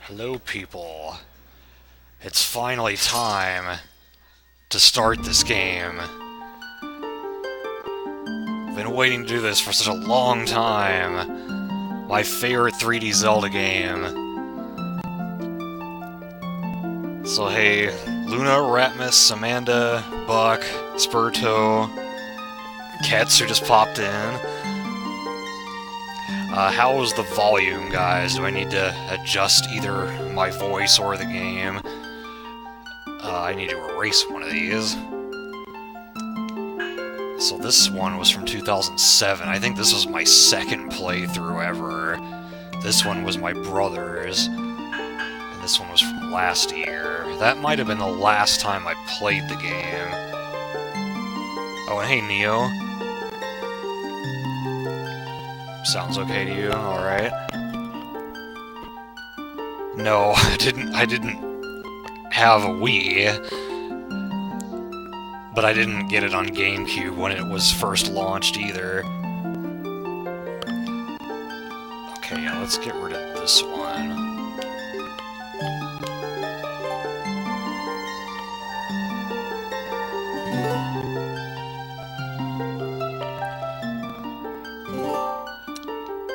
Hello, people. It's finally time to start this game. I've been waiting to do this for such a long time. My favorite 3D Zelda game. So hey, Luna, Ratmus, Amanda, Buck, Spurto, Kets who just popped in. How is the volume, guys? Do I need to adjust either my voice or the game? I need to erase one of these. So this one was from 2007. I think this was my second playthrough ever. This one was my brother's. And this one was from last year. That might have been the last time I played the game. Oh, and hey, Neo. Sounds okay to you? Alright. No, I didn't have a Wii. But I didn't get it on GameCube when it was first launched either. Okay, yeah, let's get rid of this one.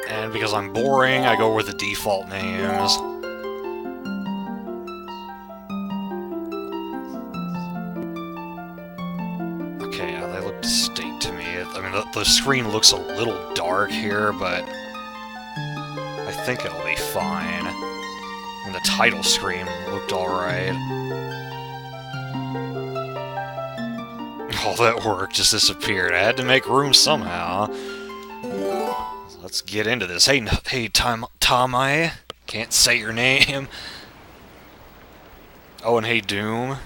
And because I'm boring, I go with the default names. Okay, yeah, they look distinct to me. I mean, the screen looks a little dark here, but I think it'll be fine. And the title screen looked alright. All that work just disappeared. I had to make room somehow. Let's get into this. Hey, Tamai. Can't say your name. Oh, and hey, Doom.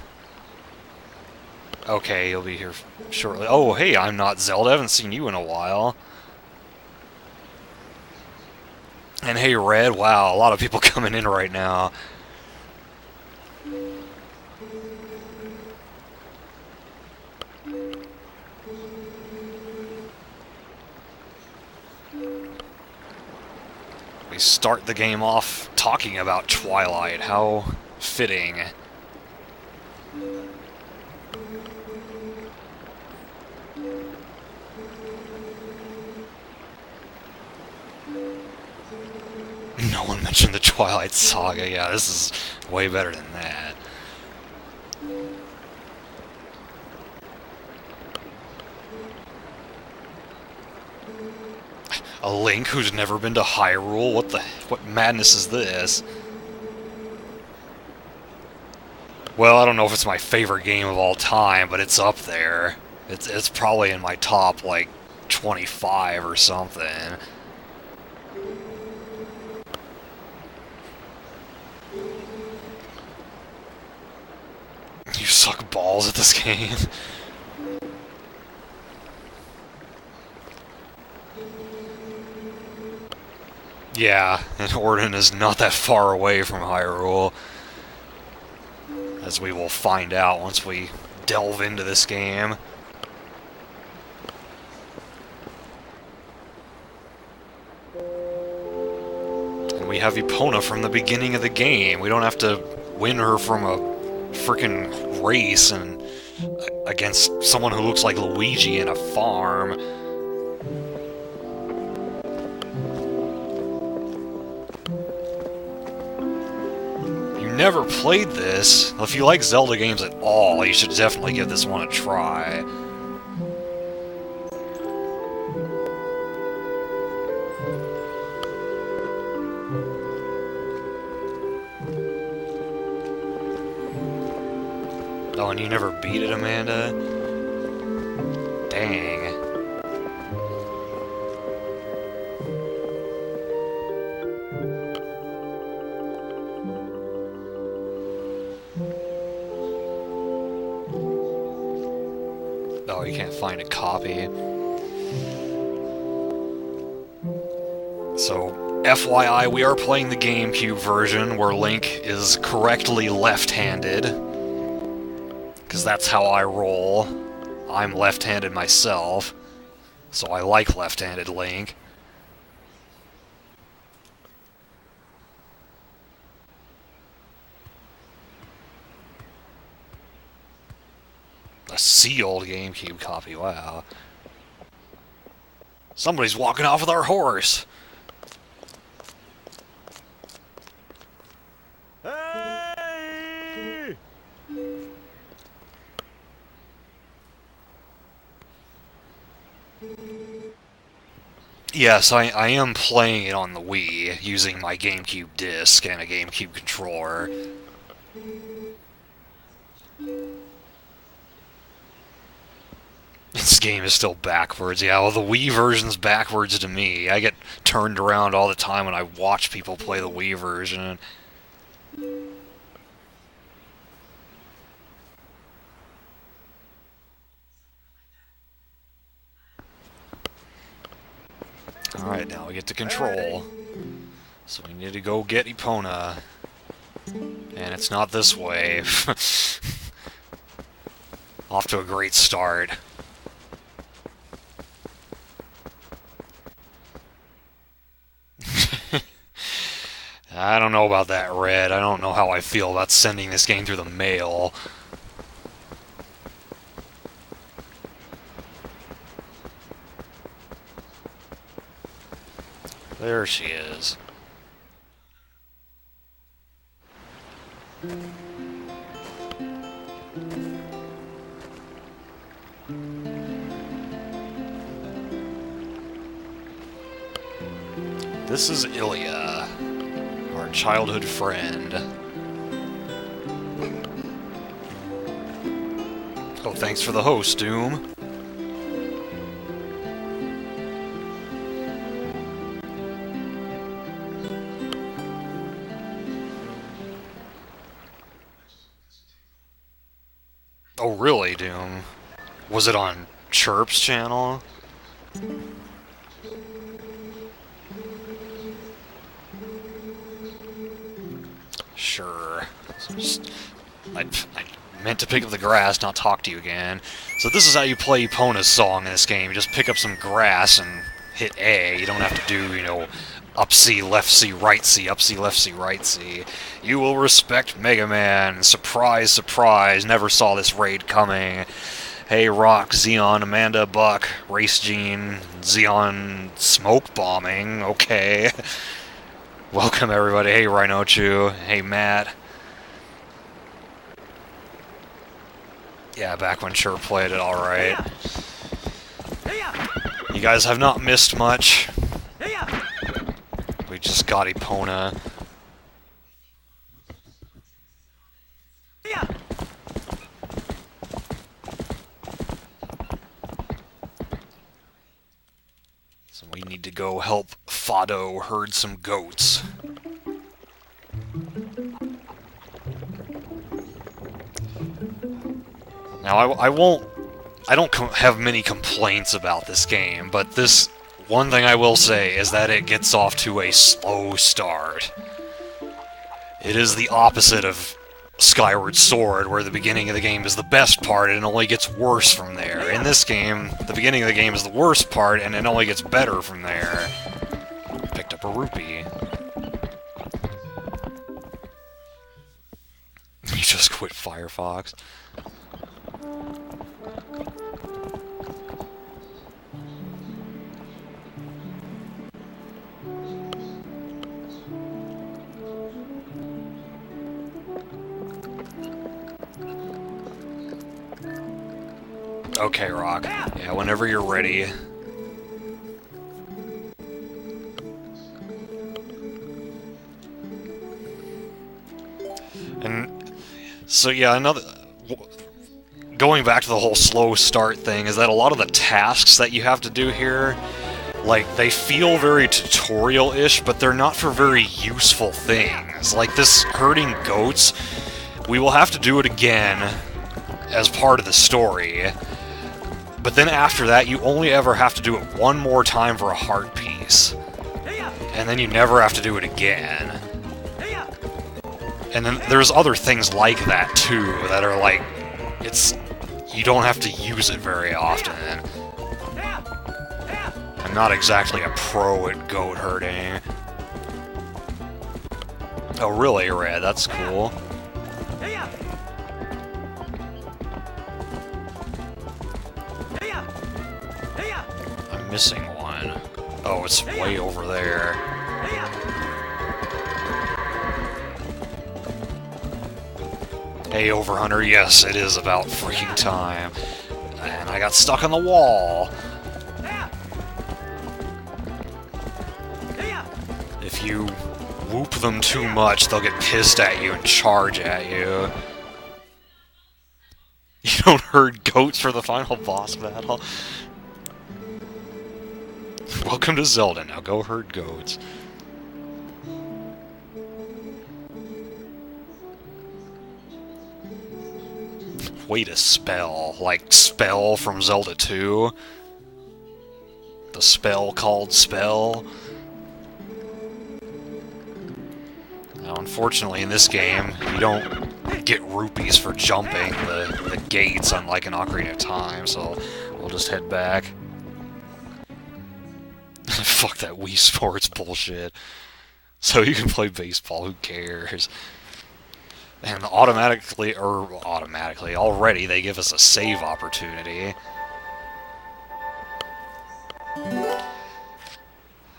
Okay, you'll be here shortly. Oh, hey, I'm not Zelda. I haven't seen you in a while. And hey, Red. Wow, a lot of people coming in right now. We start the game off talking about Twilight. How fitting. No one mentioned the Twilight Saga. Yeah, this is way better than that. A Link who's never been to Hyrule? What madness is this? Well, I don't know if it's my favorite game of all time, but it's up there. It's probably in my top, like, 25 or something. You suck balls at this game. Yeah, and Orden is not that far away from Hyrule. As we will find out once we delve into this game. And we have Epona from the beginning of the game. We don't have to win her from a frickin' race and against someone who looks like Luigi in a farm. Never played this. If you like Zelda games at all, you should definitely give this one a try. Oh, and you never beat it, Amanda? Dang. Oh, you can't find a copy. So, FYI, we are playing the GameCube version, where Link is correctly left-handed. Because that's how I roll. I'm left-handed myself. So I like left-handed Link. a sealed GameCube copy, wow. Somebody's walking off with our horse! Hey! Yes, I am playing it on the Wii, using my GameCube disc and a GameCube controller. This game is still backwards. Yeah, well, the Wii version's backwards to me. I get turned around all the time when I watch people play the Wii version. Alright, now we get to control. So we need to go get Epona. And it's not this way. Off to a great start. I don't know about that, Red. I don't know how I feel about sending this game through the mail. There she is. This is Ilya, our childhood friend. Oh, thanks for the host, Doom. Oh, really, Doom? Was it on Chirp's channel? Sure. I meant to pick up the grass, not talk to you again. So this is how you play Epona's song in this game. You just pick up some grass and hit A. You don't have to do, you know, up C, left C, right C, up C, left C, right C. You will respect Mega Man. Surprise, surprise. Never saw this raid coming. Hey, Rock, Xeon, Amanda, Buck, Race Gene, Xeon, smoke bombing. Okay. Welcome, everybody. Hey, Rhinochu. Hey, Matt. Yeah, back when Chirp played it, alright. You guys have not missed much. We just got Epona. So we need to go help Fado herd some goats. Now, I don't have many complaints about this game, but this one thing I will say is that it gets off to a slow start. It is the opposite of Skyward Sword, where the beginning of the game is the best part and it only gets worse from there. In this game, the beginning of the game is the worst part and it only gets better from there. Picked up a rupee. You just quit Firefox. Okay, Rock. Yeah, whenever you're ready. And so yeah, going back to the whole slow start thing is that a lot of the tasks that you have to do here, like, they feel very tutorial-ish, but they're not for very useful things. Like this herding goats, we will have to do it again as part of the story. But then after that, you only ever have to do it one more time for a heart piece. And then you never have to do it again. And then there's other things like that, too, that are like, you don't have to use it very often. I'm not exactly a pro at goat herding. Oh, really, Red? That's cool. missing one. Oh, it's way over there. Hey, Overhunter, yes, it is about freaking time. And I got stuck on the wall. If you whoop them too much, they'll get pissed at you and charge at you. You don't herd goats for the final boss battle. Welcome to Zelda, now go herd goats. Wait a spell. Like Spell from Zelda 2? The spell called Spell? Now, unfortunately, in this game, you don't get rupees for jumping the gates, unlike in Ocarina of Time, so we'll just head back. Fuck that Wii Sports bullshit. So you can play baseball, who cares? And already they give us a save opportunity.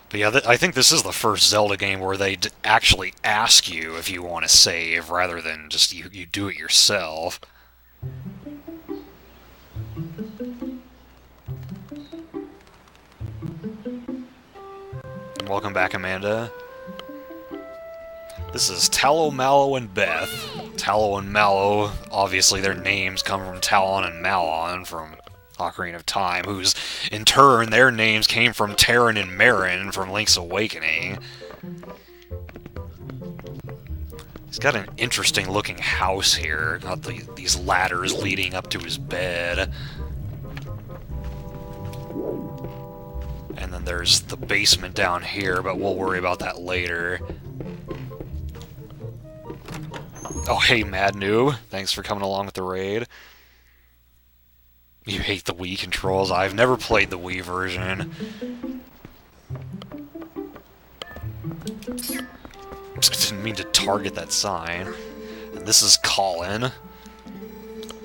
But yeah, I think this is the first Zelda game where they actually ask you if you want to save, rather than just you do it yourself. Welcome back, Amanda. This is Tallow, Mallow, and Beth. Tallow and Mallow, obviously their names come from Talon and Malon from Ocarina of Time, whose, in turn, their names came from Terran and Marin from Link's Awakening. He's got an interesting looking house here. Got these ladders leading up to his bed. And then there's the basement down here, but we'll worry about that later. Oh, hey, Mad Noob. Thanks for coming along with the raid. You hate the Wii controls. I've never played the Wii version. Didn't mean to target that sign. And this is Colin,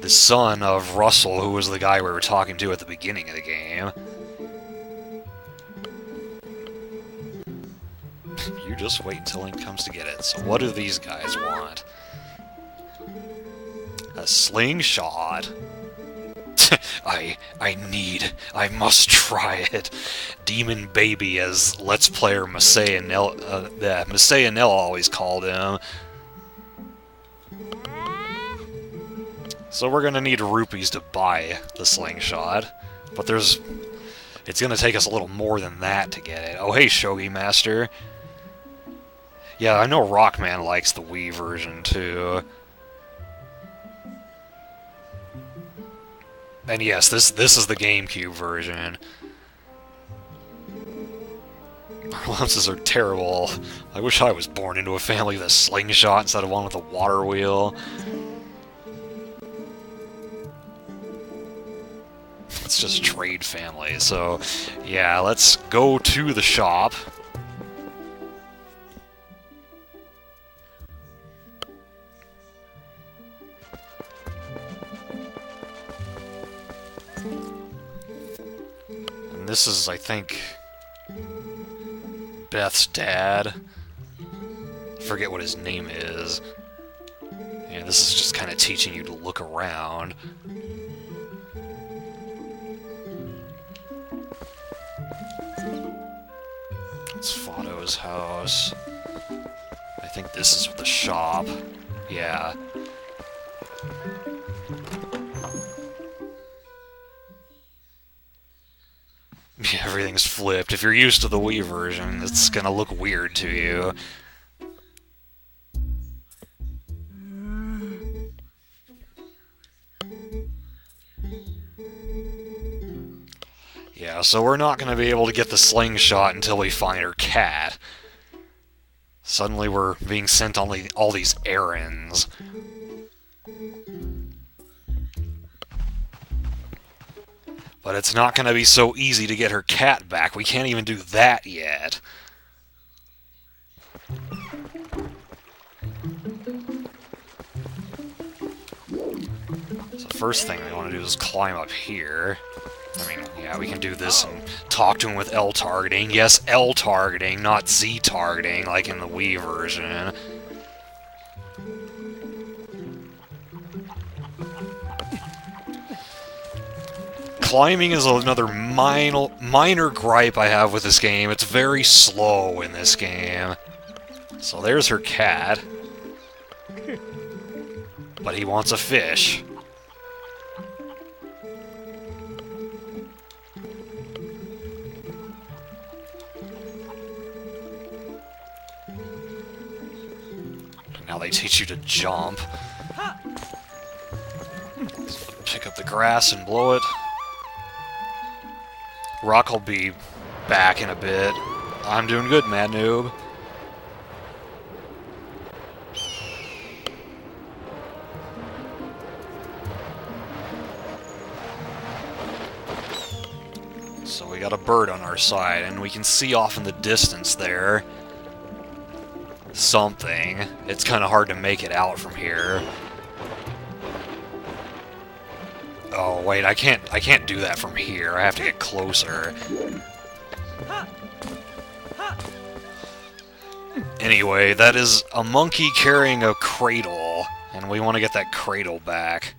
the son of Russell, who was the guy we were talking to at the beginning of the game. You just wait until Link comes to get it. So what do these guys want? A slingshot? I must try it. Demon Baby, as Let's Player Masayanel always called him. So we're gonna need rupees to buy the slingshot. But it's gonna take us a little more than that to get it. Oh hey, Shogi Master. Yeah, I know Rockman likes the Wii version too. And yes, this is the GameCube version. Balances are terrible. I wish I was born into a family with a slingshot instead of one with a water wheel. It's just trade family, so yeah, let's go to the shop. This is, I think, Beth's dad. I forget what his name is. Yeah, this is just kind of teaching you to look around. It's Fado's house. I think this is the shop. Yeah. Yeah, everything's flipped. If you're used to the Wii version, it's gonna look weird to you. Yeah, so we're not gonna be able to get the slingshot until we find her cat. Suddenly we're being sent on all these errands. But it's not going to be so easy to get her cat back. We can't even do that yet. So the first thing we want to do is climb up here. I mean, Yeah, we can do this and talk to him with L targeting. Yes, L targeting, not Z targeting, like in the Wii version. Climbing is another minor gripe I have with this game. It's very slow in this game. So there's her cat. But he wants a fish. Now they teach you to jump. Pick up the grass and blow it. Rock will be back in a bit. I'm doing good, Mad Noob. So we got a bird on our side, and we can see off in the distance there something. It's kind of hard to make it out from here. Oh wait, I can't do that from here. I have to get closer. Anyway, that is a monkey carrying a cradle, and we want to get that cradle back.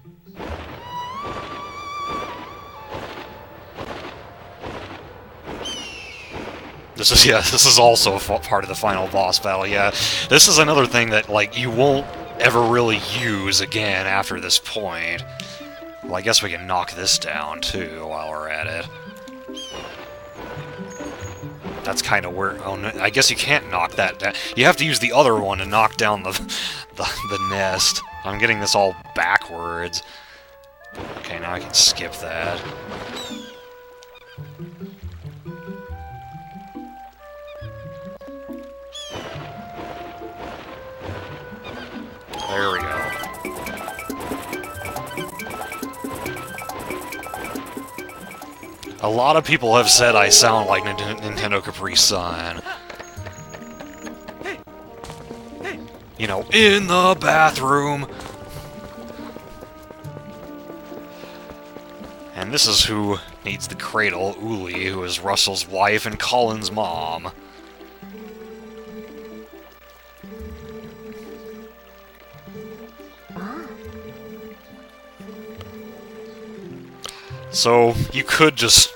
This is also part of the final boss battle. Yeah, this is another thing that like you won't ever really use again after this point. Well, I guess we can knock this down, too, while we're at it. That's kind of where... Oh, no, I guess you can't knock that down. You have to use the other one to knock down the nest. I'm getting this all backwards. Okay, now I can skip that. There we go. A lot of people have said I sound like Nintendo Capri Sun. You know, in the bathroom. And this is who needs the cradle, Uli, who is Russell's wife and Colin's mom. So, you could just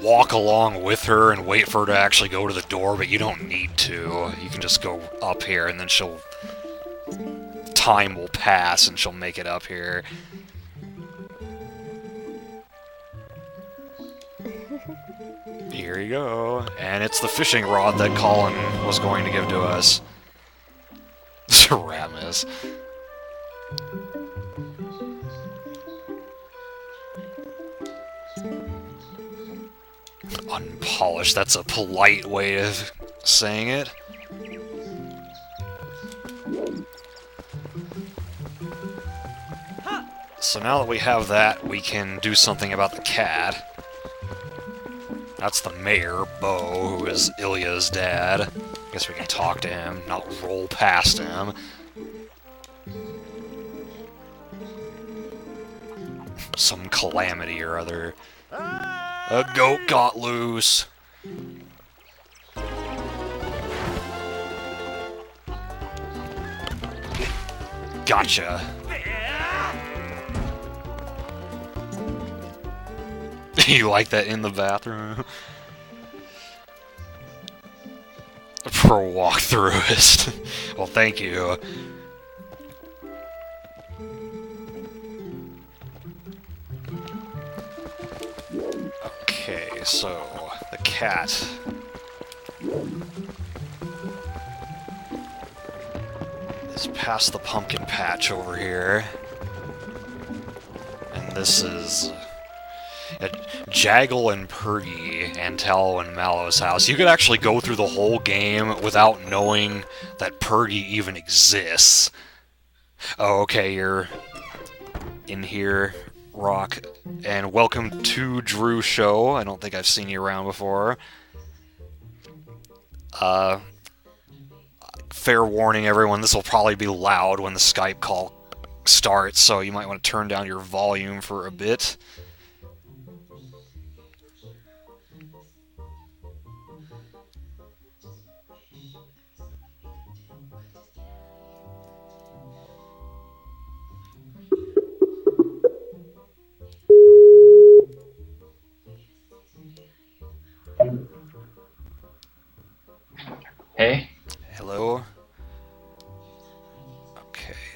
walk along with her and wait for her to actually go to the door, but you don't need to. You can just go up here, and then time will pass, and she'll make it up here. Here you go. And it's the fishing rod that Colin was going to give to us. Ramus. Unpolished, that's a polite way of saying it. So now that we have that, we can do something about the cat. That's the mayor, Bo, who is Ilya's dad. I guess we can talk to him, not roll past him. Some calamity or other. A goat got loose. Gotcha. You like that in the bathroom? Pro walkthroughist. Well, thank you. Okay, so the cat is past the pumpkin patch over here, and this is Jaggle and Pergy, and Tallow and Mallow's house. You could actually go through the whole game without knowing that Pergy even exists. Oh, okay, you're in here, Rock. And welcome to Drew Show. I don't think I've seen you around before. Fair warning, everyone, this will probably be loud when the Skype call starts, so you might want to turn down your volume for a bit.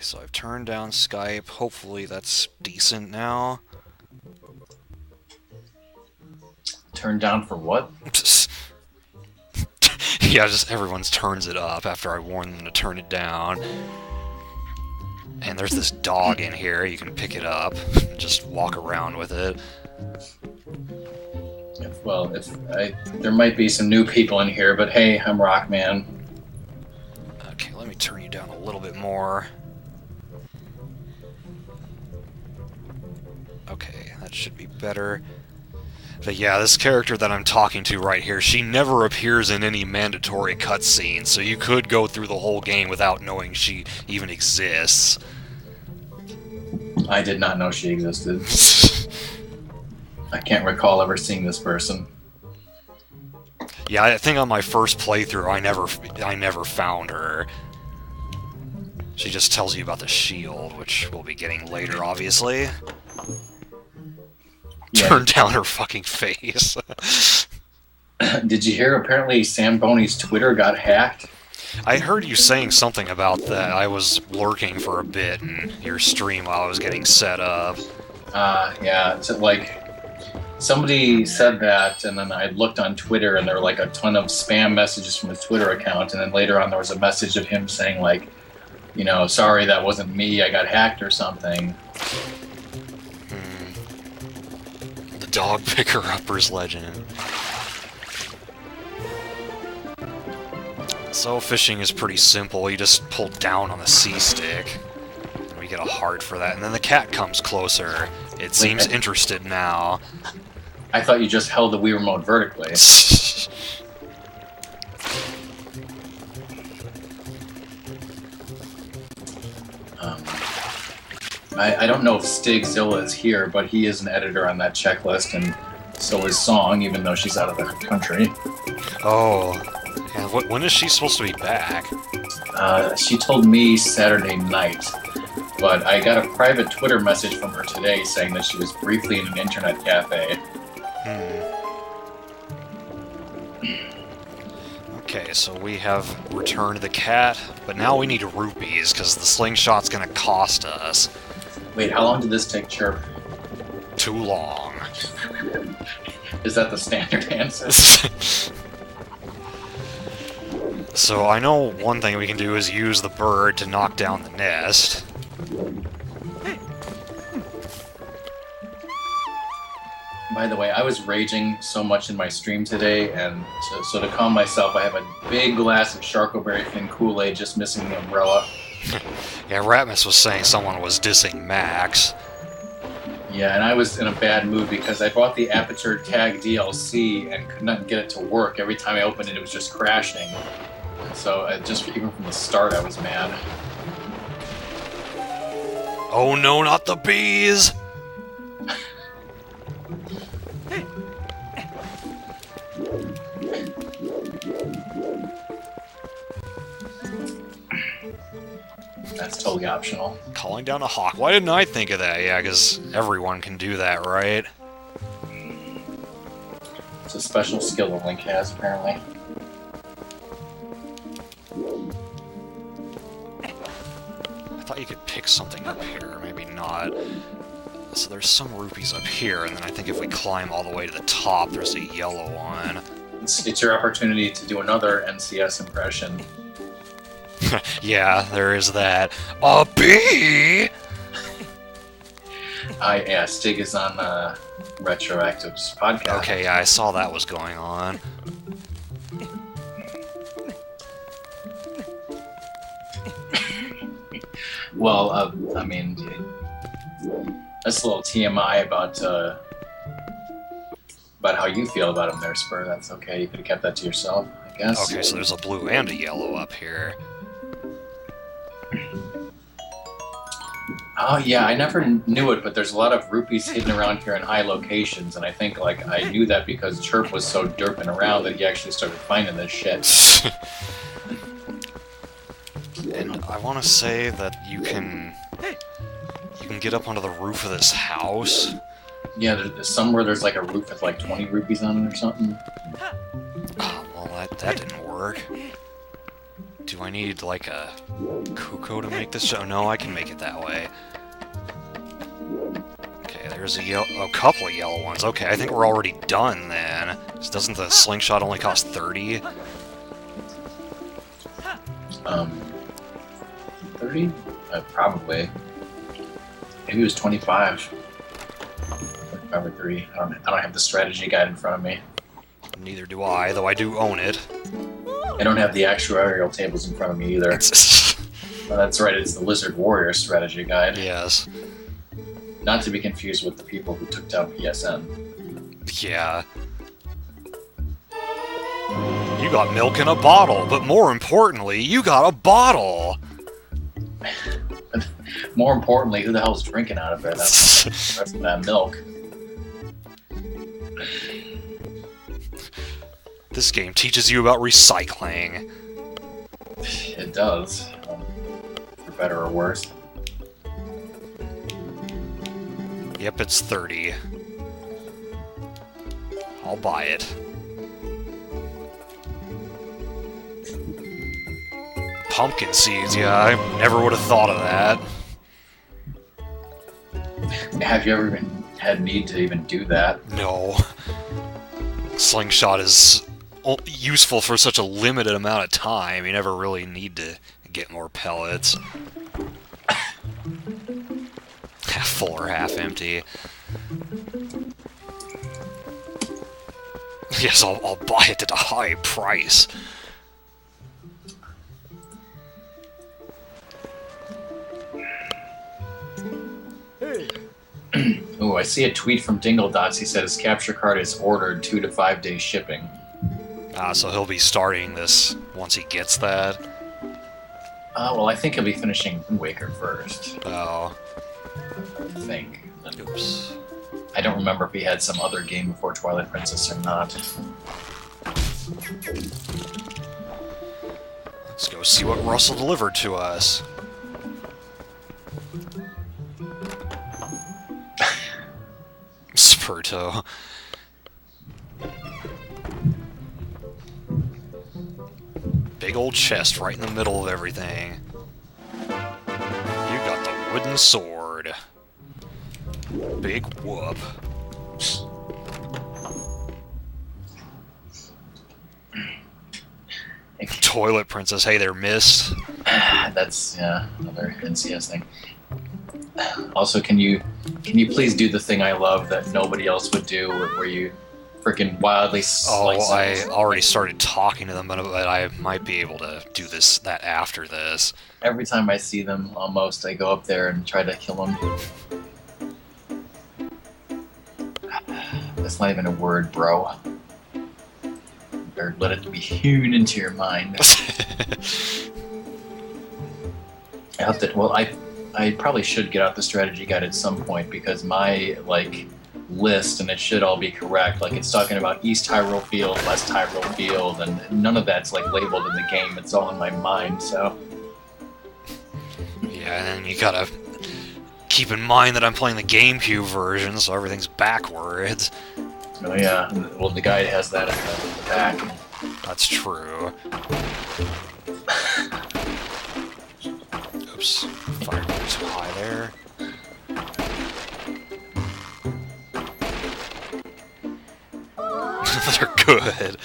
So I've turned down Skype. Hopefully that's decent now. Turned down for what? Yeah, just everyone's turns it up after I warn them to turn it down. And there's this dog in here. You can pick it up and just walk around with it. There might be some new people in here, but hey, I'm Rockman. Okay, let me turn you down a little bit more. Okay, that should be better. But yeah, this character that I'm talking to right here, she never appears in any mandatory cutscenes, so you could go through the whole game without knowing she even exists. I did not know she existed. I can't recall ever seeing this person. Yeah, I think on my first playthrough, I never found her. She just tells you about the shield, which we'll be getting later, obviously. Yeah. Turn down her fucking face. Did you hear apparently Sam Boney's Twitter got hacked? I heard you saying something about that. I was lurking for a bit in your stream while I was getting set up. Yeah, it's like somebody said that, and then I looked on Twitter, and there were like a ton of spam messages from his Twitter account, and then later on there was a message of him saying like, you know, sorry, that wasn't me, I got hacked or something. The dog picker-upper's legend. So fishing is pretty simple. You just pull down on the C-stick. And we get a heart for that. And then the cat comes closer. It seems interested now. I thought you just held the Wii remote vertically. I don't know if Stigzilla is here, but he is an editor on that checklist, and so is Song, even though she's out of the country. Oh. Yeah, when is she supposed to be back? She told me Saturday night, but I got a private Twitter message from her today saying that she was briefly in an internet cafe. Okay, so we have returned the cat, but now we need rupees, because the slingshot's gonna cost us. Wait, how long did this take, Chirp? Too long. Is that the standard answer? So I know one thing we can do is use the bird to knock down the nest. By the way, I was raging so much in my stream today, and so to calm myself, I have a big glass of Sharkoberry Fin Kool-Aid, just missing the umbrella. Yeah, Ratmus was saying someone was dissing Max. Yeah, and I was in a bad mood because I bought the Aperture Tag DLC and could not get it to work. Every time I opened it, it was just crashing. So even from the start, I was mad. Oh no, not the bees! That's totally optional. Calling down a hawk. Why didn't I think of that? Yeah, because everyone can do that, right? It's a special skill that Link has, apparently. I thought you could pick something up here, maybe not. So there's some rupees up here, and then I think if we climb all the way to the top, there's a yellow one. It's your opportunity to do another NCS impression. Yeah, there is that. A bee! Yeah, Stig is on Retroactive's podcast. Okay, yeah, I saw that was going on. Well, I mean, that's a little TMI about how you feel about him there, Spur. That's okay. You could have kept that to yourself, I guess. Okay, so there's a blue and a yellow up here. Oh yeah, I never knew it, but there's a lot of rupees hidden around here in high locations, and I think like I knew that because Chirp was so derping around that he actually started finding this shit. And I want to say that you can get up onto the roof of this house. Yeah, there's somewhere there's like a roof with like 20 rupees on it or something. Oh, well, that didn't work. Do I need, like, a Kuko to make this? Oh, no, I can make it that way. Okay, there's a couple of yellow ones. Okay, I think we're already done, then. Doesn't the slingshot only cost 30? 30? Probably. Maybe it was 25. 25 or 30. I don't have the strategy guide in front of me. Neither do I, though I do own it. I don't have the actuarial tables in front of me either. Oh, that's right, it's the Lizard Warrior strategy guide. Yes. Not to be confused with the people who took down PSN. Yeah. You got milk in a bottle, but more importantly, you got a bottle! More importantly, who the hell's drinking out of there? That's the rest of that milk. This game teaches you about recycling. It does. For better or worse. Yep, it's 30. I'll buy it. Pumpkin seeds, yeah, I never would have thought of that. Have you ever even had need to even do that? No. Slingshot is useful for such a limited amount of time. You never really need to get more pellets. Half full or half empty. Yes, I'll buy it at a high price. Oh, I see a tweet from Dingle Dots. He said his capture card is ordered 2 to 5 day shipping. So he'll be starting this once he gets that. Well, I think he'll be finishing Wind Waker first. Oh. I think. Oops. I don't remember if he had some other game before Twilight Princess or not. Let's go see what Russell delivered to us. Spurto. Big old chest right in the middle of everything. You got the wooden sword. Big whoop. Toilet Princess, hey there, miss. That's, yeah, another NCS thing. Also, can you please do the thing I love that nobody else would do, where you freaking wildly slice I already started talking to them, but I might be able to do that after this. Every time I see them, almost, I go up there and try to kill them. That's not even a word, bro. Or let it be hewn into your mind. I hope that, well, I probably should get out the strategy guide at some point, because my, like, list, and it should all be correct, like, it's talking about East Tyrol Field, West Tyrol Field, and none of that's, like, labeled in the game. It's all in my mind, so... Yeah, and then you gotta keep in mind that I'm playing the GameCube version, so everything's backwards. Oh yeah, well, the guide has that in the back. That's true. Oops. Fire too high there. They're good.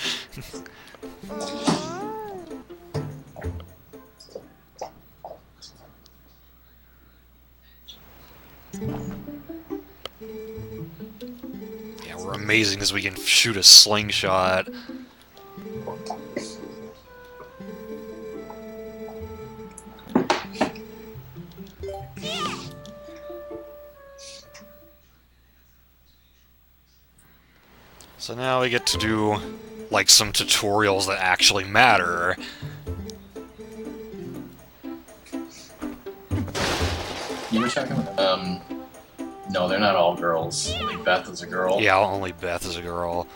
Yeah, we're amazing because we can shoot a slingshot. So now we get to do, like, some tutorials that actually matter. You were talking about, no, they're not all girls. Only Beth is a girl. Yeah, only Beth is a girl.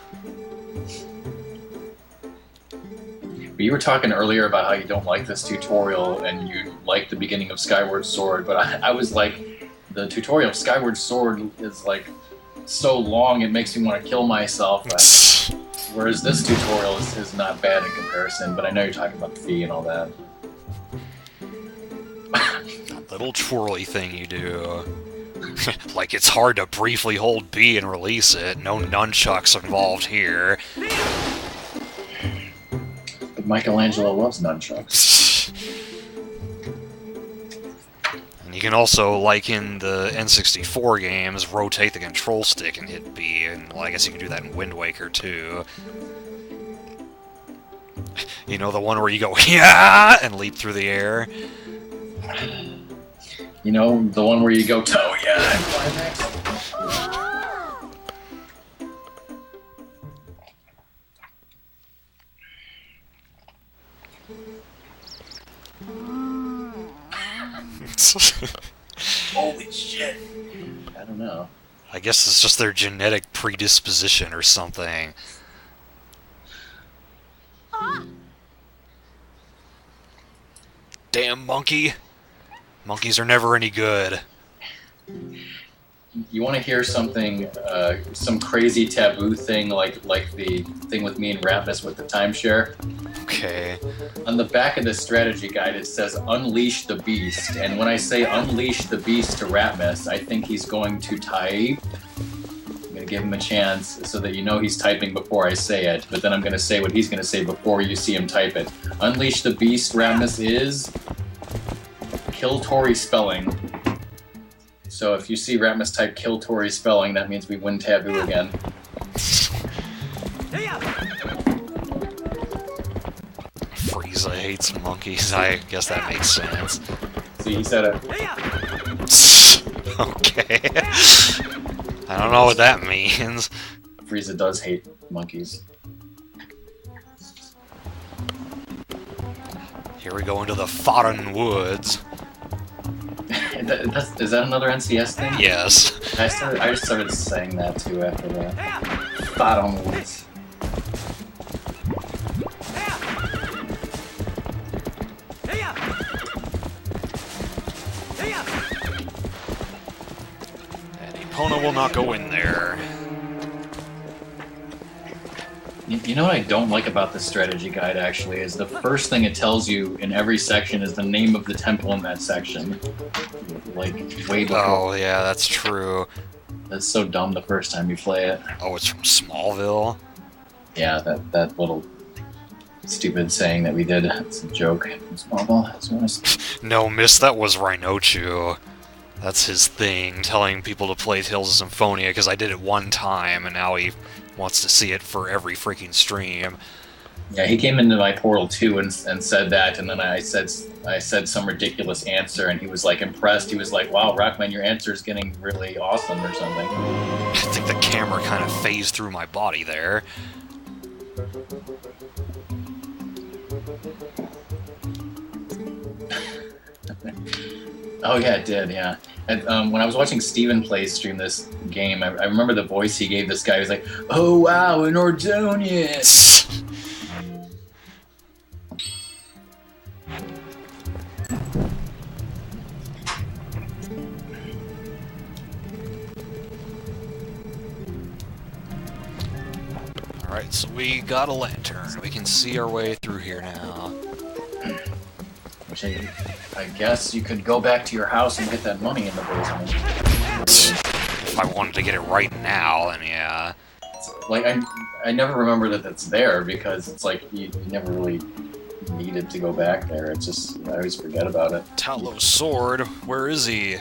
But you were talking earlier about how you don't like this tutorial and you like the beginning of Skyward Sword, but I was like, the tutorial of Skyward Sword is like so long it makes me want to kill myself. Whereas this tutorial is not bad in comparison, but I know you're talking about the fee and all that. That little twirly thing you do. Like it's hard to briefly hold B and release it. No nunchucks involved here. But Michelangelo loves nunchucks. And you can also, like in the N64 games, rotate the control stick and hit B, and well, I guess you can do that in Wind Waker too. You know, the one where you go, yeah, and leap through the air? You know, the one where you go, toe, yeah, and fly next? Holy shit. I don't know. I guess it's just their genetic predisposition or something. Damn monkey. Monkeys are never any good. You want to hear something, some crazy taboo thing, like the thing with me and Ratmus with the timeshare? Okay. On the back of the strategy guide, it says "Unleash the Beast," and when I say "Unleash the Beast" to Ratmus, I think he's going to type. I'm going to give him a chance so that you know he's typing before I say it, but then I'm going to say what he's going to say before you see him type it. Unleash the Beast, Ratmus, is Kill Tori spelling. So if you see Ratmus type Kill Tori spelling, that means we win taboo again. Frieza hates monkeys. I guess that makes sense. See, he said it. Okay. I don't know what that means. Frieza does hate monkeys. Here we go into the foreign woods. Is that another NCS thing? Yes. I just started saying that too after that. Foreign woods. And Epona will not go in there. You know what I don't like about this strategy guide, actually, is the first thing it tells you in every section is the name of the temple in that section. Like, way before. Oh, yeah, that's true. That's so dumb the first time you play it. Oh, it's from Smallville? Yeah, that little stupid saying that we did. It's a joke. Smallville. No, miss, that was Rhinochu. That's his thing, telling people to play Tales of Symphonia, because I did it one time, and now he wants to see it for every freaking stream. Yeah, he came into my portal too and said that, and then I said some ridiculous answer, and he was like impressed. He was like, "Wow, Rockman, your answer is getting really awesome," or something. I think the camera kind of phased through my body there. Oh yeah, it did. Yeah. And when I was watching Steven play stream this game, I remember the voice he gave this guy. He was like, "Oh wow, an Ordonian." Alright, so we got a lantern. We can see our way through here now. Which I guess you could go back to your house and get that money in the basement. If I wanted to get it right now, then yeah. Like, I never remember that that's there, because it's like you never really needed to go back there. It's just, I always forget about it. Talos sword, where is he?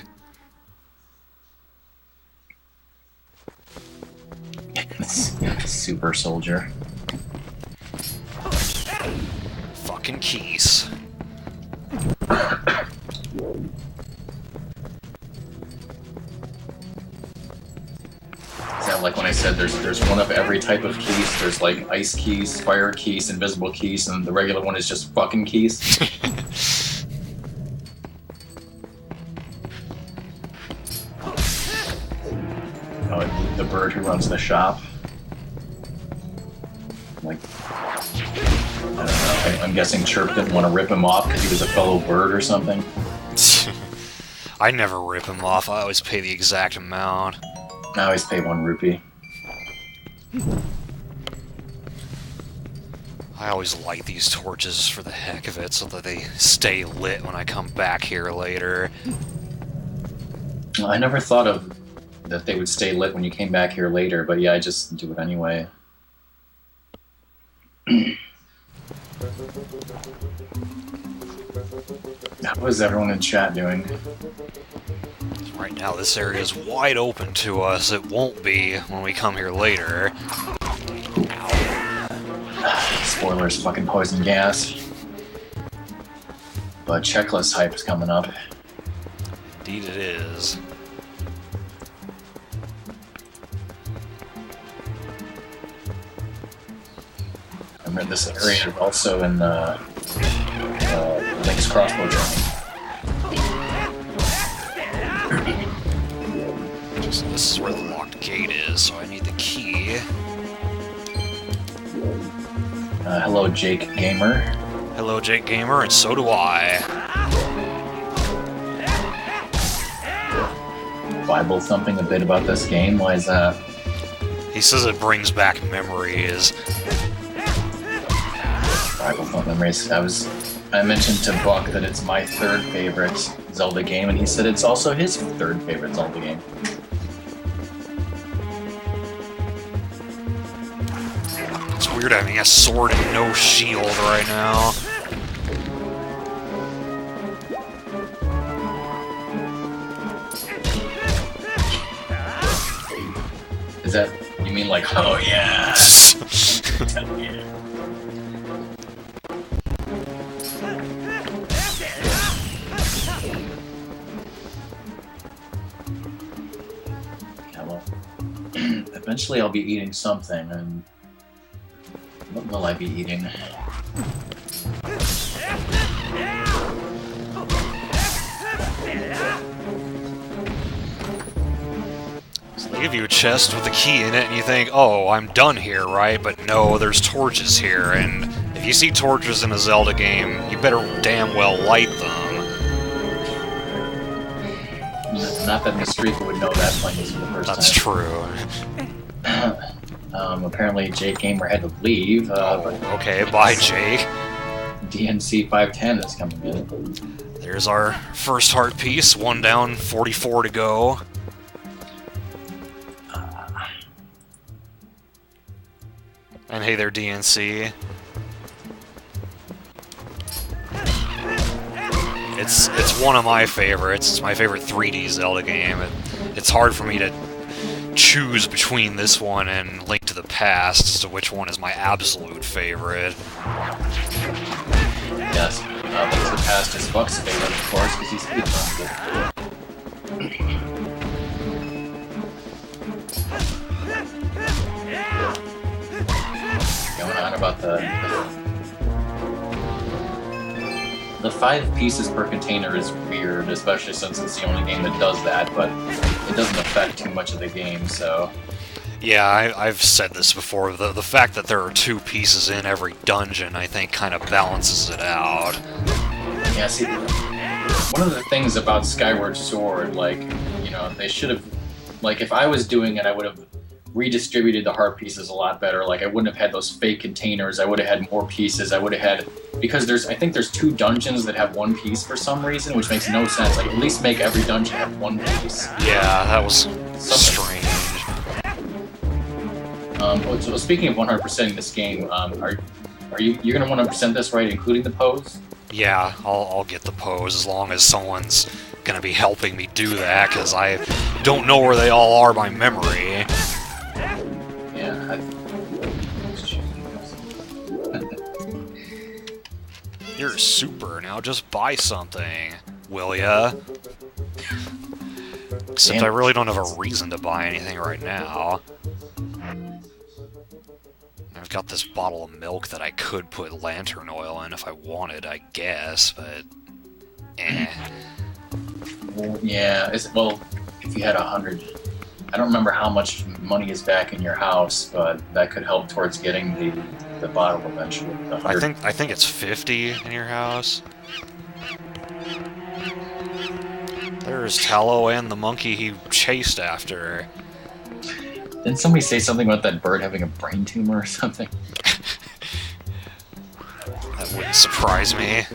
Super soldier. Fucking keys. Is that like when I said there's one of every type of keys? There's like ice keys, fire keys, invisible keys, and the regular one is just fucking keys. Oh, the bird who runs the shop. Like, I don't know. I'm guessing Chirp didn't want to rip him off because he was a fellow bird or something. I never rip him off. I always pay the exact amount. I always pay 1 rupee. I always light these torches for the heck of it so that they stay lit when I come back here later. I never thought of that they would stay lit when you came back here later, but yeah, I just do it anyway. How is everyone in chat doing? Right now, this area is wide open to us. It won't be when we come here later. Spoilers, fucking poison gas. But checklist hype is coming up. Indeed it is. Remember, this area is also in Link's crossbow journey. So this is where the locked gate is, so I need the key. Hello, Jake Gamer. Hello, Jake Gamer, and so do I. Bible thumping a bit about this game. Why is that? He says it brings back memories. Bible thump memories. I mentioned to Buck that it's my third favorite Zelda game, and he said it's also his third favorite Zelda game. It's weird having a sword and no shield right now. Is that, you mean like, oh yeah? Hell yeah. Yeah, well, eventually I'll be eating something, and what will I be eating? So they give you a chest with a key in it, and you think, oh, I'm done here, right? But no, there's torches here, and if you see torches in a Zelda game, you better damn well light them. Not that Mistrika would know that playing this for the first That's time. true. Apparently Jake Gamer had to leave, but Okay, bye, Jake. DNC 510 is coming in. There's our first heart piece, 1 down, 44 to go. And hey there, DNC. It's one of my favorites. It's my favorite 3D Zelda game. It's hard for me to choose between this one and Link to the Past as to which one is my absolute favorite. Yes, Link to the Past is Buck's favorite, of course, because he's going on about the 5 pieces per container is weird, especially since it's the only game that does that, but it doesn't affect too much of the game, so... Yeah, I've said this before. The fact that there are 2 pieces in every dungeon, I think, kind of balances it out. Yeah, see, one of the things about Skyward Sword, like, you know, they should have... Like, if I was doing it, I would have redistributed the heart pieces a lot better. Like, I wouldn't have had those fake containers. I would have had more pieces. I would have had... Because I think there's 2 dungeons that have 1 piece for some reason, which makes no sense. Like, at least make every dungeon have 1 piece. Yeah, that was strange. So speaking of 100%ing this game, you're gonna 100% this, right, including the pose? Yeah, I'll get the pose as long as someone's gonna be helping me do that, because I don't know where they all are by memory. Yeah. You're super, now just buy something, will ya? Except I really don't have a reason to buy anything right now. I've got this bottle of milk that I could put lantern oil in if I wanted, I guess, but... eh. Well, yeah, well, if you had 100... I don't remember how much money is back in your house, but that could help towards getting the bottle eventually. I think it's 50 in your house. There's Tallow and the monkey he chased after. Didn't somebody say something about that bird having a brain tumor or something? wouldn't surprise me.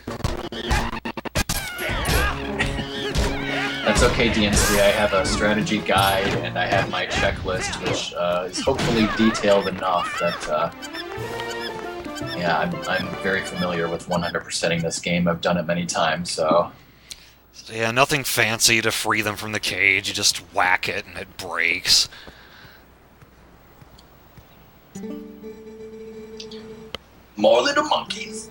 That's okay, DNC. I have a strategy guide, and I have my checklist, which is hopefully detailed enough that, yeah, I'm very familiar with 100%ing this game. I've done it many times, so... Yeah, nothing fancy to free them from the cage. You just whack it and it breaks. More little monkeys!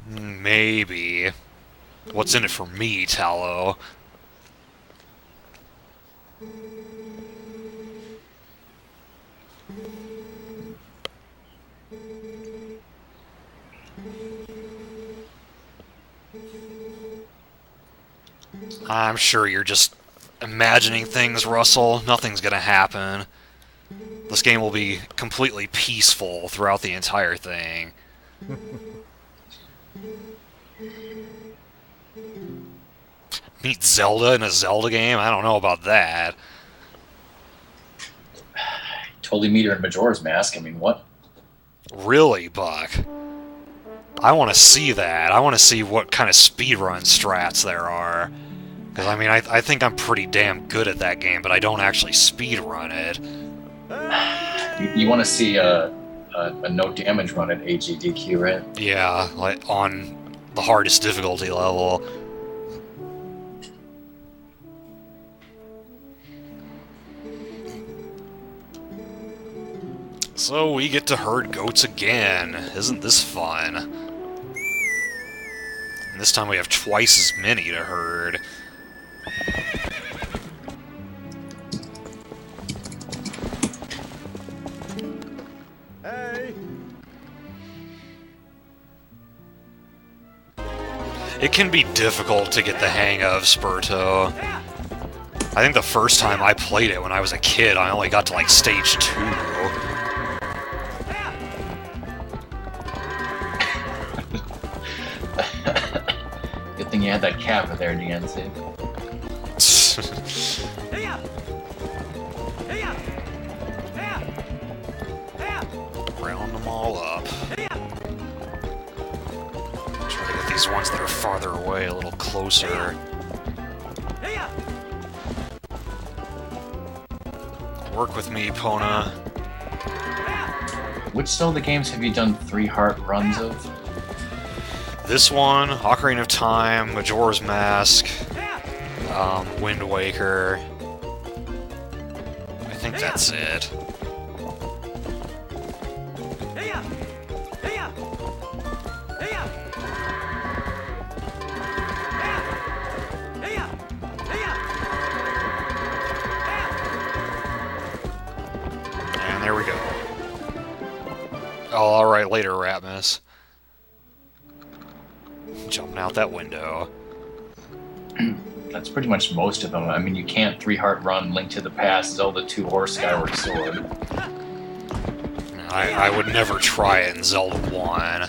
Maybe. What's in it for me, Tallow? I'm sure you're just imagining things, Russell. Nothing's gonna happen. This game will be completely peaceful throughout the entire thing. Meet Zelda in a Zelda game? I don't know about that. Totally meet her in Majora's Mask. I mean, what? Really, Buck? I want to see that. I want to see what kind of speedrun strats there are. Because, I mean, I think I'm pretty damn good at that game, but I don't actually speedrun it. You want to see a no damage run at AGDQ, right? Yeah, like on the hardest difficulty level. So we get to herd goats again. Isn't this fun? And this time we have twice as many to herd. Hey! It can be difficult to get the hang of, Spurto. I think the first time I played it when I was a kid, I only got to like stage 2. Good thing you had that cap there, DNC. Round them all up. Try to get these ones that are farther away a little closer. Work with me, Pona. Which Zelda games have you done 3 heart runs of? This one, Ocarina of Time, Majora's Mask, Wind Waker. I think that's it. And there we go. Oh, alright, later, Ratmus. Jumping out that window. That's pretty much most of them. I mean, you can't 3 heart run Link to the Past, Zelda 2, or Skyward Sword. I would never try it in Zelda 1.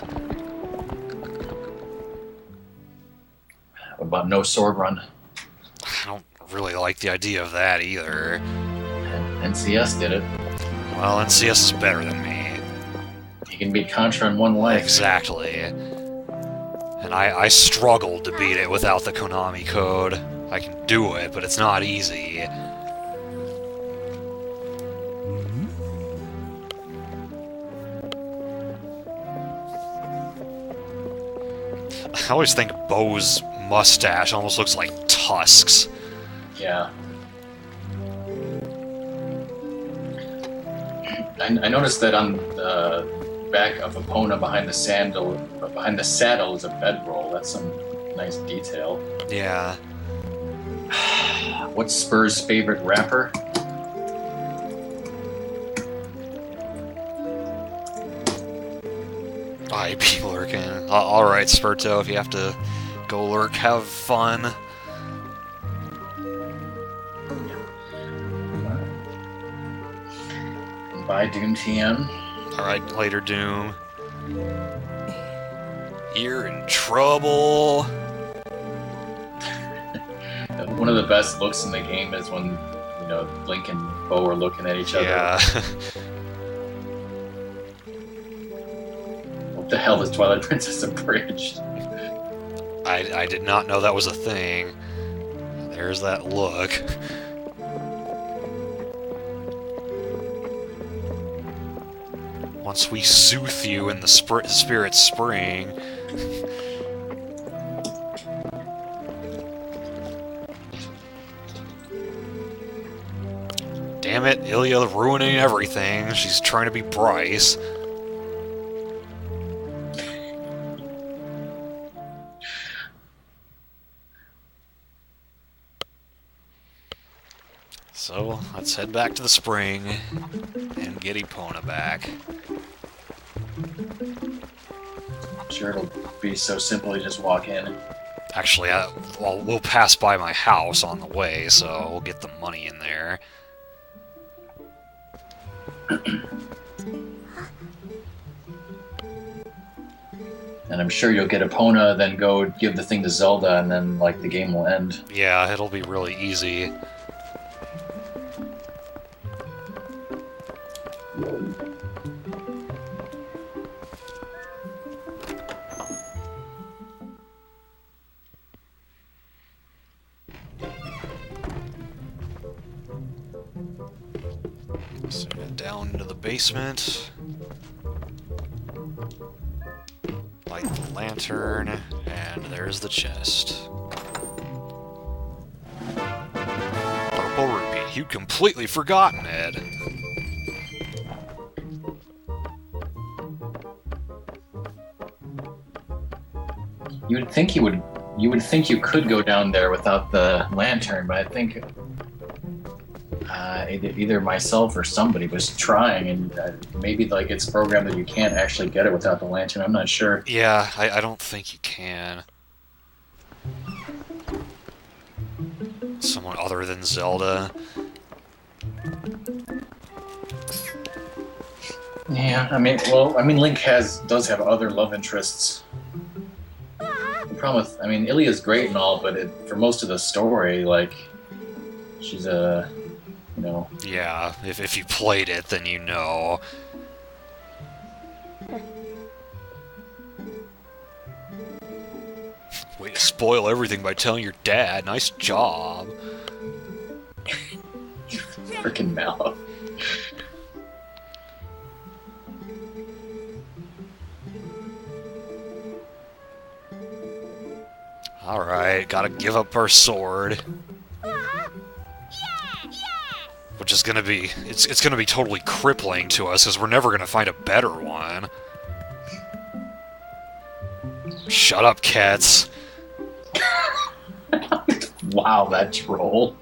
What about no sword run? I don't really like the idea of that either. NCS did it. Well, NCS is better than me. You can beat Contra in 1 life. Exactly. And I struggled to beat it without the Konami code. I can do it, but it's not easy. I always think Bo's mustache almost looks like tusks. Yeah. I noticed that on the back of Epona behind the saddle is a bedroll. That's some nice detail. Yeah. What's Spur's favorite rapper? I be lurking. Alright, Spurto, if you have to go lurk, have fun. Bye, Doom TM. Alright, later, Doom. You're in trouble. one of the best looks in the game is when, Link and Bo are looking at each other. Yeah. What the hell is Twilight Princess abridged? I did not know that was a thing. There's that look. Once we soothe you in the spirit spring. Damn it, Ilya ruining everything. She's trying to be Bryce. So, let's head back to the spring and get Epona back. I'm sure it'll be so simple you just walk in. Actually, we'll pass by my house on the way, so we'll get the money in there. And I'm sure you'll get Epona, then go give the thing to Zelda, and then, the game will end. Yeah, it'll be really easy. So down into the basement. Light the lantern, and there's the chest. Purple rupee. You'd completely forgotten it. You would think you could go down there without the lantern, but I think either myself or somebody was trying, and maybe it's programmed that you can't actually get it without the lantern. I'm not sure. Yeah, I don't think you can. Someone other than Zelda. Yeah, Link does have other love interests. The problem with, Ilya's great and all, but for most of the story, she's a, Yeah, if you played it, then you know. Way to spoil everything by telling your dad. Nice job. Freaking Mallow. Alright, gotta give up our sword. Which is gonna be... It's gonna be totally crippling to us, because we're never gonna find a better one. Shut up, cats. Wow, that troll.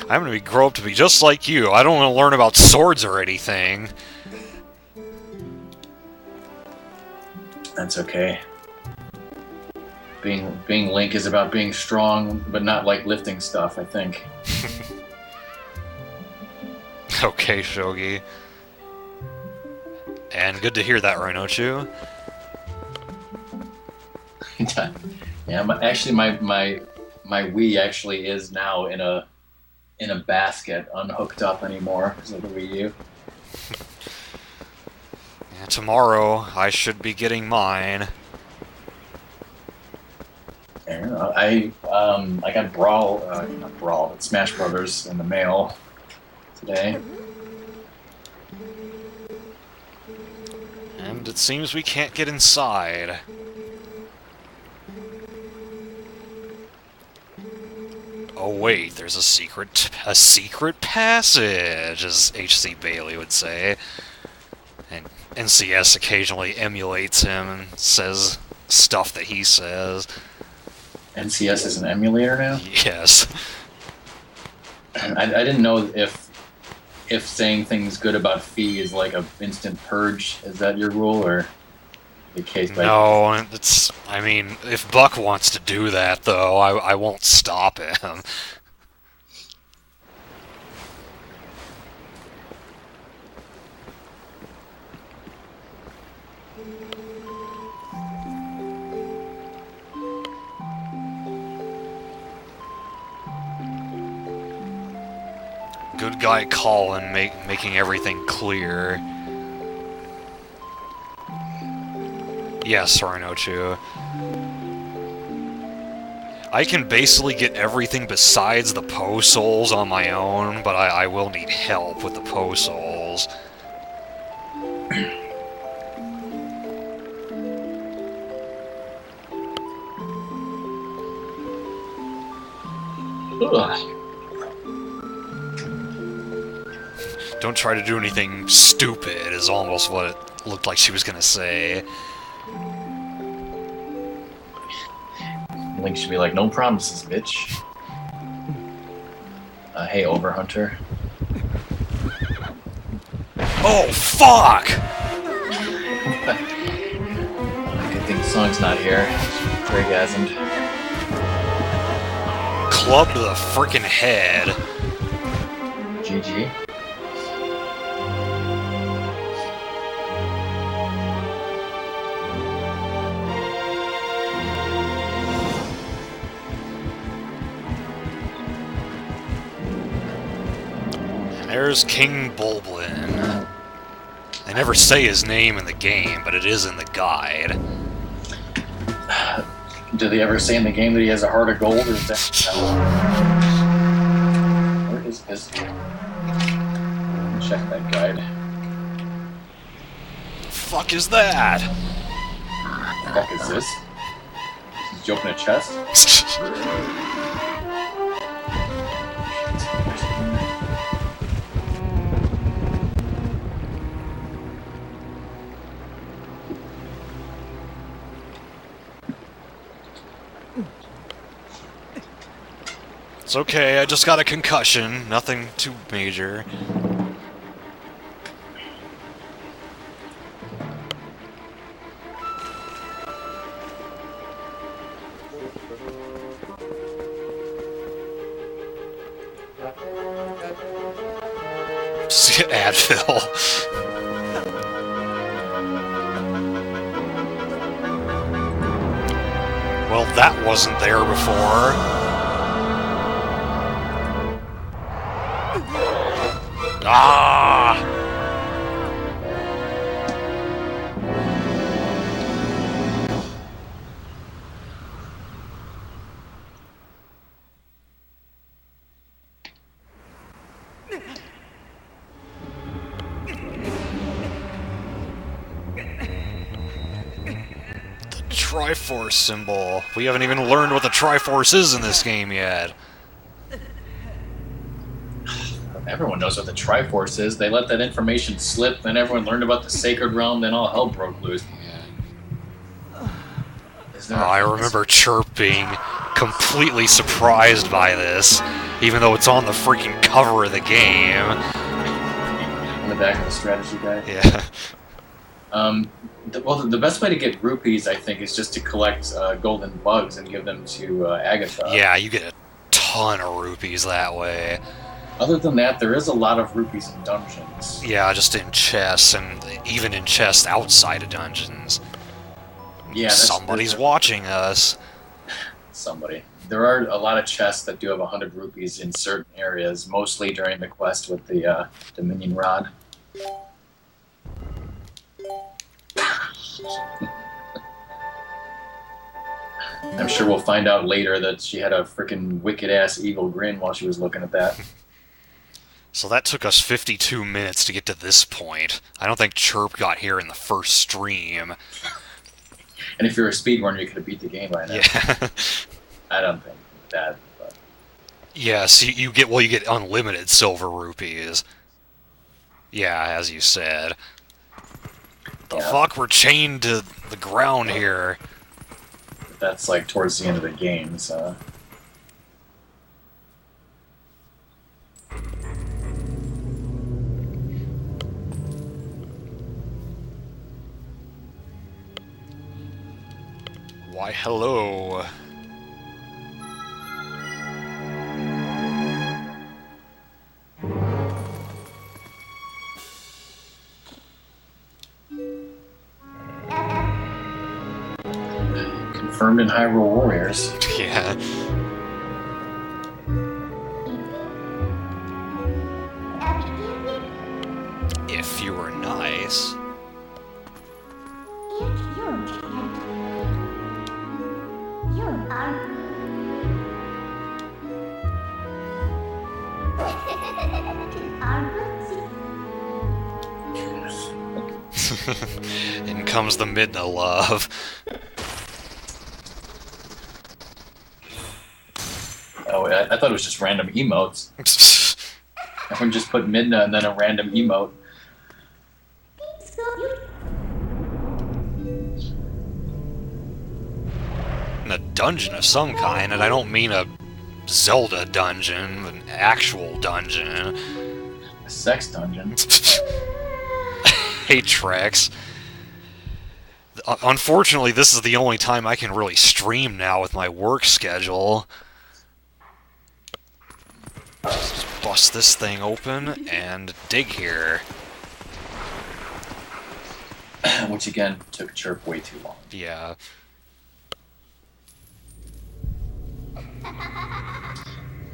I'm gonna grow up to be just like you. I don't want to learn about swords or anything. That's okay. Being Link is about being strong, but not lifting stuff, I think. Okay, Shogi. And good to hear that, Rhinochu. Yeah, actually, my Wii actually is now in a basket, unhooked up anymore because of the Wii U. Yeah, tomorrow I should be getting mine. I got not Brawl, but Smash Brothers in the mail today. And it seems we can't get inside. Oh wait, there's a secret passage, as H.C. Bailey would say. And NCS occasionally emulates him and says stuff that he says. NCS is an emulator now? Yes. I didn't know if saying things good about Fee is like a instant purge. Is that your rule, or the case by... No, it's... I mean, if Buck wants to do that, though, I won't stop him. Good guy Colin making everything clear. Yes, Rhino-Chu. I can basically get everything besides the Poe Souls on my own, but I will need help with the Poe Souls. Don't try to do anything stupid, is almost what it looked like she was gonna say. Link should be like, no promises, bitch. Hey, Overhunter. Oh, fuck! Good thing the song's not here. Orgasmed. Club to the frickin' head. GG. There's King Bulblin. They never say his name in the game, but it is in the guide. Do they ever say in the game that he has a heart of gold, or is that... Where is his... Check that guide. Fuck is that? The fuck is this? Did you open a chest? It's okay, I just got a concussion. Nothing too major. Advil. Well, that wasn't there before. Ah! Triforce symbol. We haven't even learned what the Triforce is in this game yet. Everyone knows what the Triforce is. They let that information slip, then everyone learned about the Sacred Realm, then all hell broke loose. I remember Chirp being completely surprised by this, even though it's on the freaking cover of the game. In the back of the strategy guide? Yeah. Well, the best way to get rupees, I think, is just to collect golden bugs and give them to Agatha. Yeah, you get a ton of rupees that way. Other than that, there is a lot of rupees in dungeons. Yeah, just in chests, and even in chests outside of dungeons. Yeah, somebody's watching us. Somebody. There are a lot of chests that do have 100 rupees in certain areas, mostly during the quest with the Dominion Rod. I'm sure we'll find out later that she had a freaking wicked-ass evil grin while she was looking at that. So that took us 52 minutes to get to this point. I don't think Chirp got here in the first stream. And if you're a speedrunner, you could have beat the game by now. Yeah. I don't think that, but... Yeah, so you get unlimited silver rupees. Yeah, as you said. The fuck, we're chained to the ground here. That's like towards the end of the game, so... Why, hello. Confirmed in Hyrule Warriors. Yeah. In comes the Midna love. Oh, I thought it was just random emotes. Everyone just put Midna and then a random emote. In a dungeon of some kind, and I don't mean a Zelda dungeon, an actual dungeon. A sex dungeon. Hey, Trex. Unfortunately, this is the only time I can really stream now with my work schedule. Just bust this thing open and dig here. Which again took Chirp way too long. Yeah.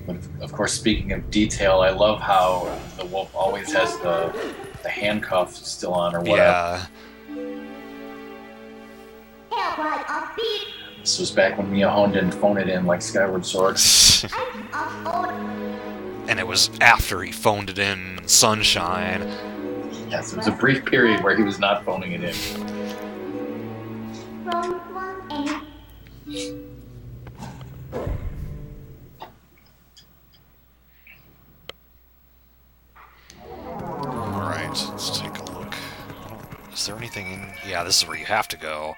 But of course, speaking of detail, I love how the wolf always has the handcuff still on or whatever. Yeah. This was back when Miyahone didn't phone it in like Skyward Sword. And it was after he phoned it in Sunshine. Yes, it was a brief period where he was not phoning it in. Alright, let's take a look. Is there anything in... Yeah, this is where you have to go.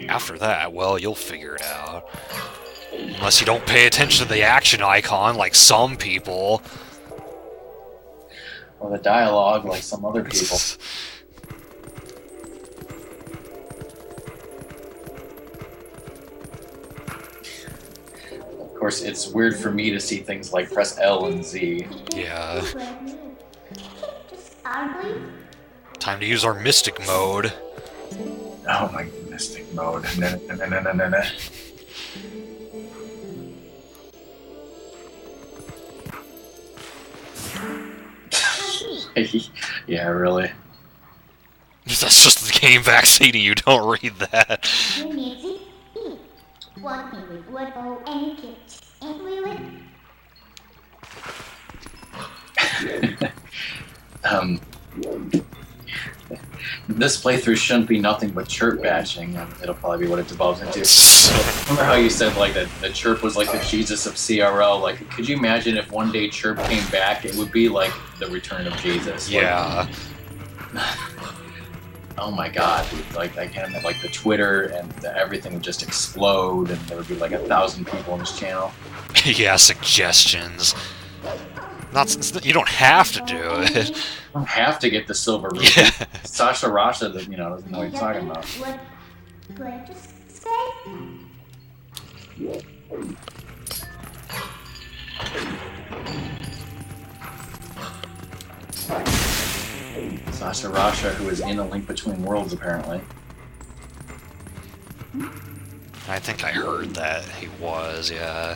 After that, well, you'll figure it out. Unless you don't pay attention to the action icon, like some people. Or the dialogue, like some other people. Of course, it's weird for me to see things like press L and Z. Yeah. Time to use our mystic mode. Oh my mystic mode. Na. Yeah, really. That's just the game vaccine, you don't read that. This playthrough shouldn't be nothing but chirp batching, and it'll probably be what it devolves into. Remember how you said like that the chirp was like the Jesus of CRL? Like, could you imagine if one day chirp came back? It would be like the return of Jesus. Yeah. Like, oh my God, dude. Like, I can't imagine, like the Twitter and everything would just explode, and there would be like 1,000 people on this channel. Yeah, suggestions. You don't have to do it. You don't have to get the silver rupee. Yeah. Sasha Rasha, doesn't know what he's talking about. Sasha Rasha, who is in A Link Between Worlds, apparently. I think I heard that he was, yeah.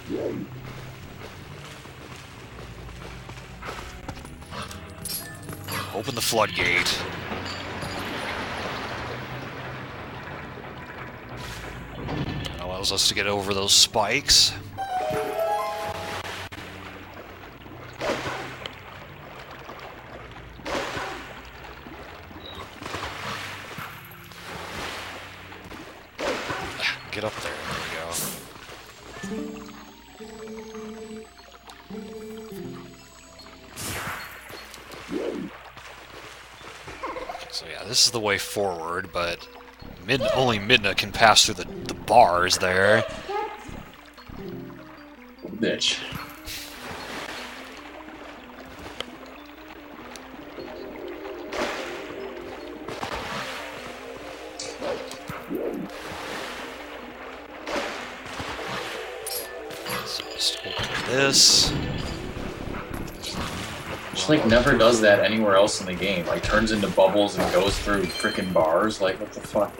Open the floodgate. That allows us to get over those spikes. Get up there. There we go. So yeah, this is the way forward, but only Midna can pass through the bars there. Bitch. So just open this. She like never does that anywhere else in the game. Like turns into bubbles and goes through freaking bars. Like what the fuck?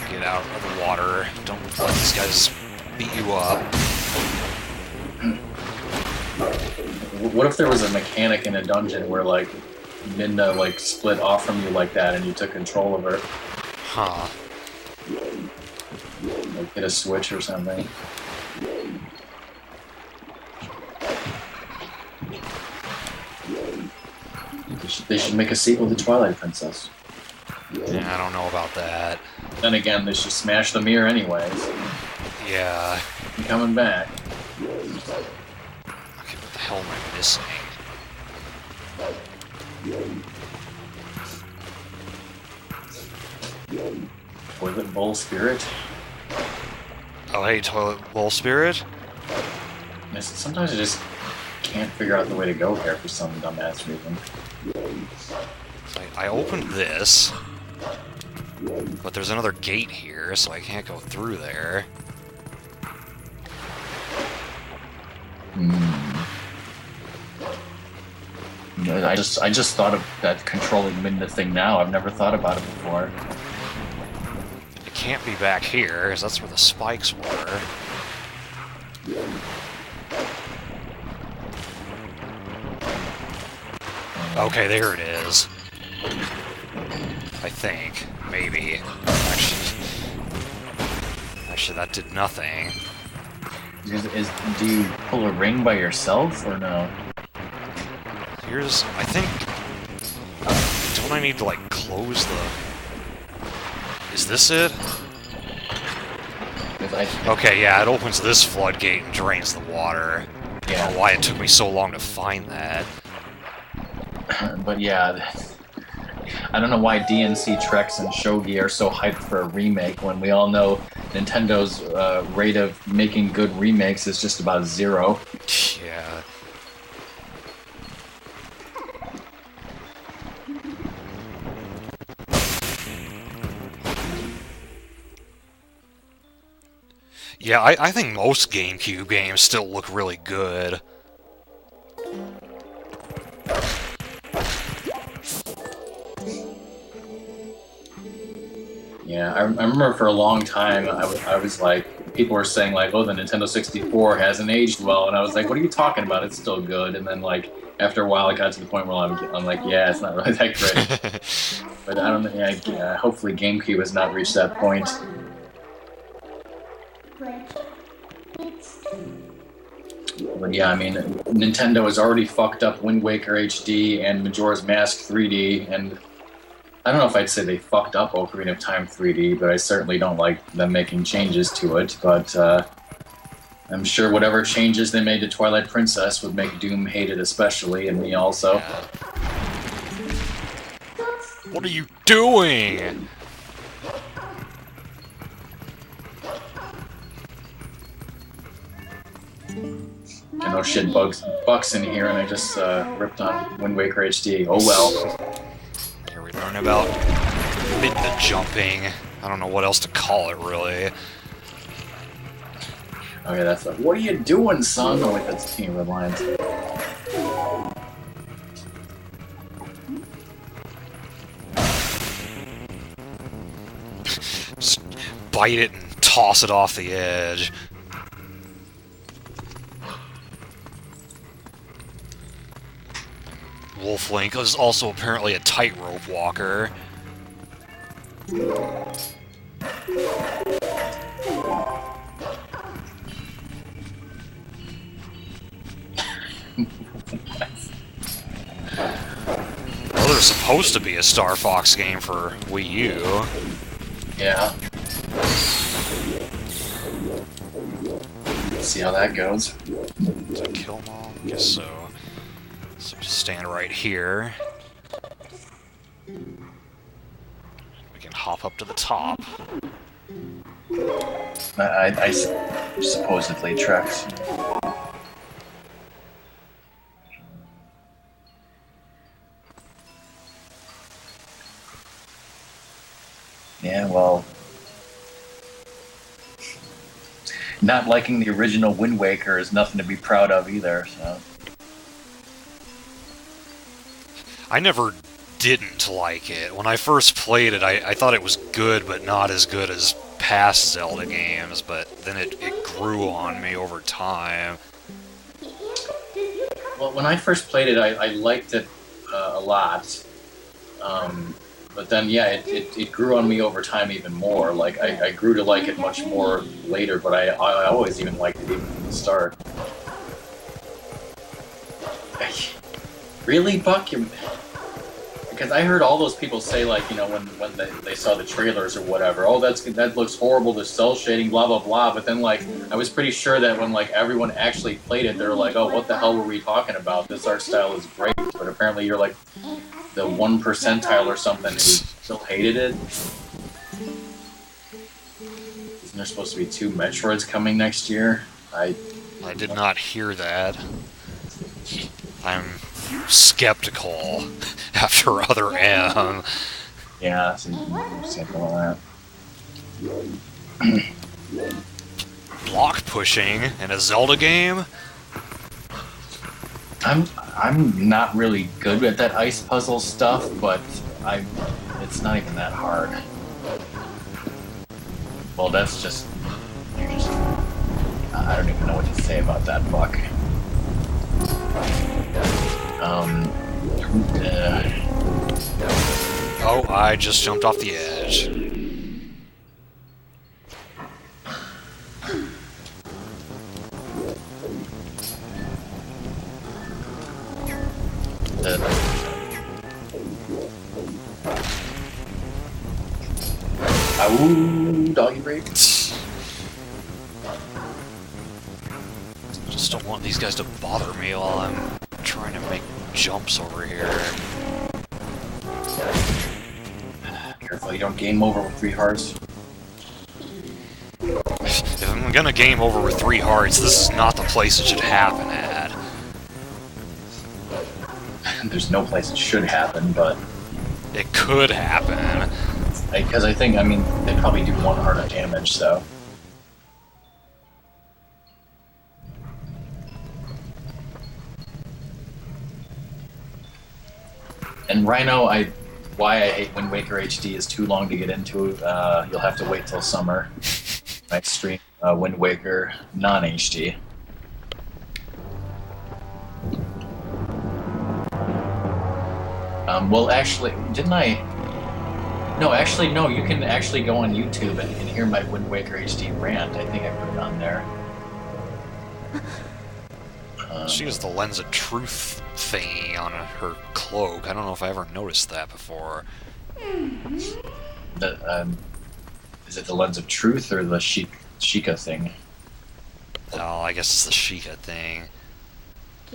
Get out of the water. Don't let these guys beat you up. What if there was a mechanic in a dungeon where like Midna like split off from you like that and you took control of her? Huh. Like hit a switch or something. They should make a sequel to Twilight Princess. Yeah, I don't know about that. Then again, they should smash the mirror anyways. Yeah. I'm coming back. Okay, what the hell am I missing? Toilet Bowl Spirit? Oh, hey, Toilet Bowl Spirit? Sometimes I just can't figure out the way to go here for some dumbass reason. I opened this, but there's another gate here, so I can't go through there. I just thought of that controlling Midna thing now. I've never thought about it before. It can't be back here, because that's where the spikes were. Okay, there it is. I think. Maybe. Actually, that did nothing. Do you pull a ring by yourself, or no? Here's... I think... don't I need to, like, close the... Is this it? Okay, yeah, it opens this floodgate and drains the water. Yeah. I don't know why it took me so long to find that. But yeah, I don't know why DNC Trex and Shogi are so hyped for a remake when we all know Nintendo's rate of making good remakes is just about 0. Yeah. Yeah, I think most GameCube games still look really good. Yeah, I remember for a long time, I was like, people were saying like, oh, the Nintendo 64 hasn't aged well, and I was like, what are you talking about? It's still good. And then like, after a while, it got to the point where I'm like, yeah, it's not really that great. But I don't think, hopefully GameCube has not reached that point. But yeah, I mean, Nintendo has already fucked up Wind Waker HD and Majora's Mask 3D, and I don't know if I'd say they fucked up Ocarina of Time 3D, but I certainly don't like them making changes to it. But I'm sure whatever changes they made to Twilight Princess would make Doom hate it especially, and me also. What are you doing? I know shit bucks in here, and I just ripped on Wind Waker HD. Oh well. Here we learn about Midna jumping. I don't know what else to call it, really. Okay, that's like, what are you doing, son? Oh wait, that's Team Red Lions. Just bite it and toss it off the edge. Wolf Link is also apparently a tightrope walker. Well, there's supposed to be a Star Fox game for Wii U. Yeah. Let's see how that goes. Does that kill them all? I guess so. So just stand right here. We can hop up to the top. I supposedly treks. Yeah, well, not liking the original Wind Waker is nothing to be proud of either, so. I never didn't like it. When I first played it, I thought it was good, but not as good as past Zelda games, but then it grew on me over time. Well, when I first played it, I liked it a lot. But then, yeah, it grew on me over time even more. Like, I grew to like it much more later, but I always even liked it even from the start. Really, Buck? because I heard all those people say, like, you know, when they saw the trailers or whatever, oh, that looks horrible, the cell shading, blah blah blah. But then, like, I was pretty sure that when like everyone actually played it, they were like, oh, what the hell were we talking about? This art style is great. But apparently, you're like the 1% or something who still hated it. Isn't there supposed to be 2 Metroids coming next year? I did not hear that. I'm skeptical after Other M. Yeah, so skeptical of that. Block pushing in a Zelda game? I'm not really good at that ice puzzle stuff, but it's not even that hard. Well, that's just I don't even know what to say about that, Buck. Oh, I just jumped off the edge. Ooh, doggy break. Just don't want these guys to bother me while I'm trying to make jumps over here. Careful, you don't game over with 3 hearts. If I'm gonna game over with 3 hearts, this is not the place it should happen at. There's no place it should happen, but it could happen. Because I mean, they probably do 1 heart of damage, so. And Rhino, why I hate Wind Waker HD is too long to get into. You'll have to wait till summer. I stream Wind Waker non-HD. Well, actually, didn't I? No, actually, no. You can actually go on YouTube and hear my Wind Waker HD rant. I think I put it on there. She has the Lens of Truth thingy on her cloak. I don't know if I ever noticed that before. Is it the Lens of Truth or the Sheikah thing? Oh, I guess it's the Sheikah thing.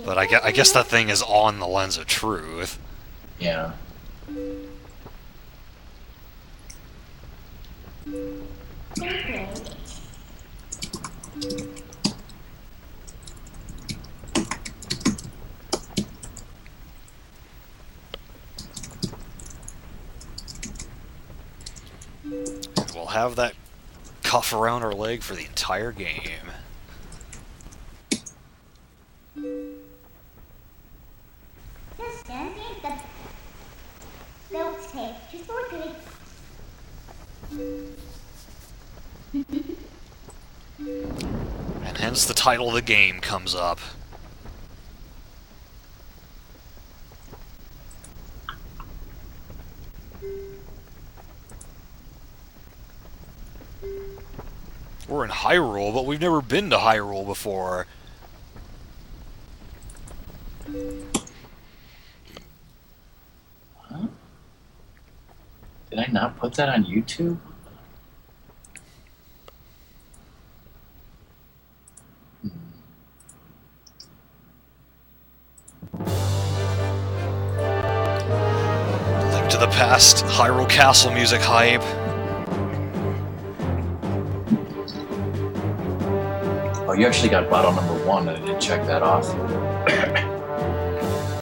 But I guess that thing is on the Lens of Truth. Yeah. We'll have that cuff around our leg for the entire game. And hence the title of the game comes up. We're in Hyrule, but we've never been to Hyrule before. Huh? Did I not put that on YouTube? Link to the past Hyrule Castle music hype. Oh, you actually got bottle number 1, and I didn't check that off.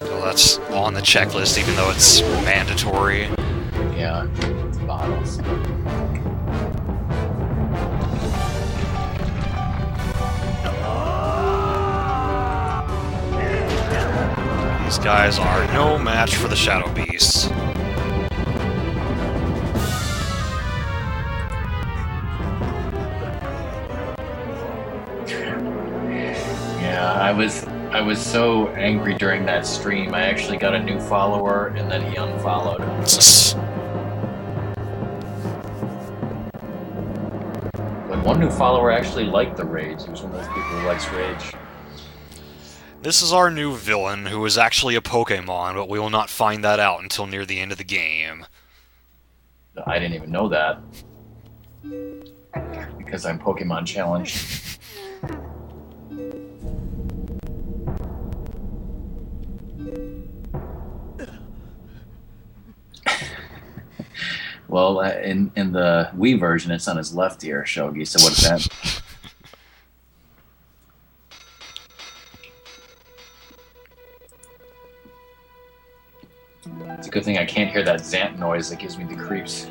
Well, that's on the checklist, even though it's mandatory. Yeah, bottles. These guys are no match for the Shadow Beasts. Yeah, I was so angry during that stream. I actually got a new follower, and then he unfollowed. But one new follower actually liked the rage. He was one of those people who likes rage. This is our new villain, who is actually a Pokemon, but we will not find that out until near the end of the game. I didn't even know that. Because I'm Pokemon challenged. Well, in the Wii version, it's on his left ear, Shogi, so what is that? It's a good thing I can't hear that Zant noise that gives me the creeps.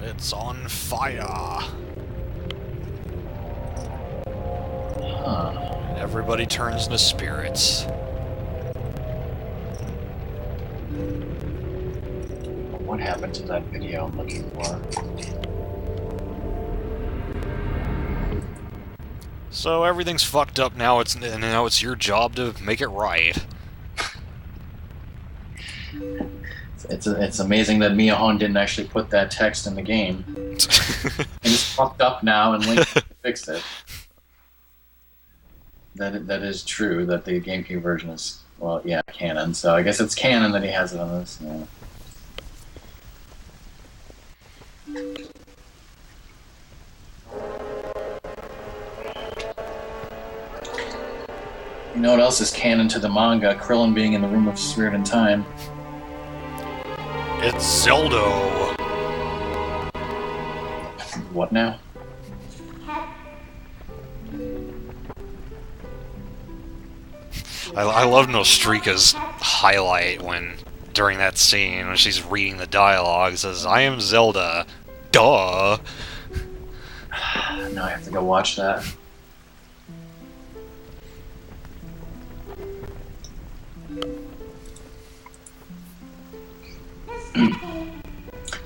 It's on fire! Huh. Everybody turns into spirits. What happened to that video I'm looking for? So everything's fucked up now, and now it's your job to make it right. It's amazing that Miyahon didn't actually put that text in the game. And it's fucked up now, and Link fixed it. That is true, that the GameCube version is, well, yeah, canon. So I guess it's canon that he has it on this. Yeah. You know what else is canon to the manga? Krillin being in the Room of Spirit and Time. It's Zelda! What now? I love Nostrika's highlight during that scene, when she's reading the dialogue, it says, "I am Zelda. Duh!" Now I have to go watch that.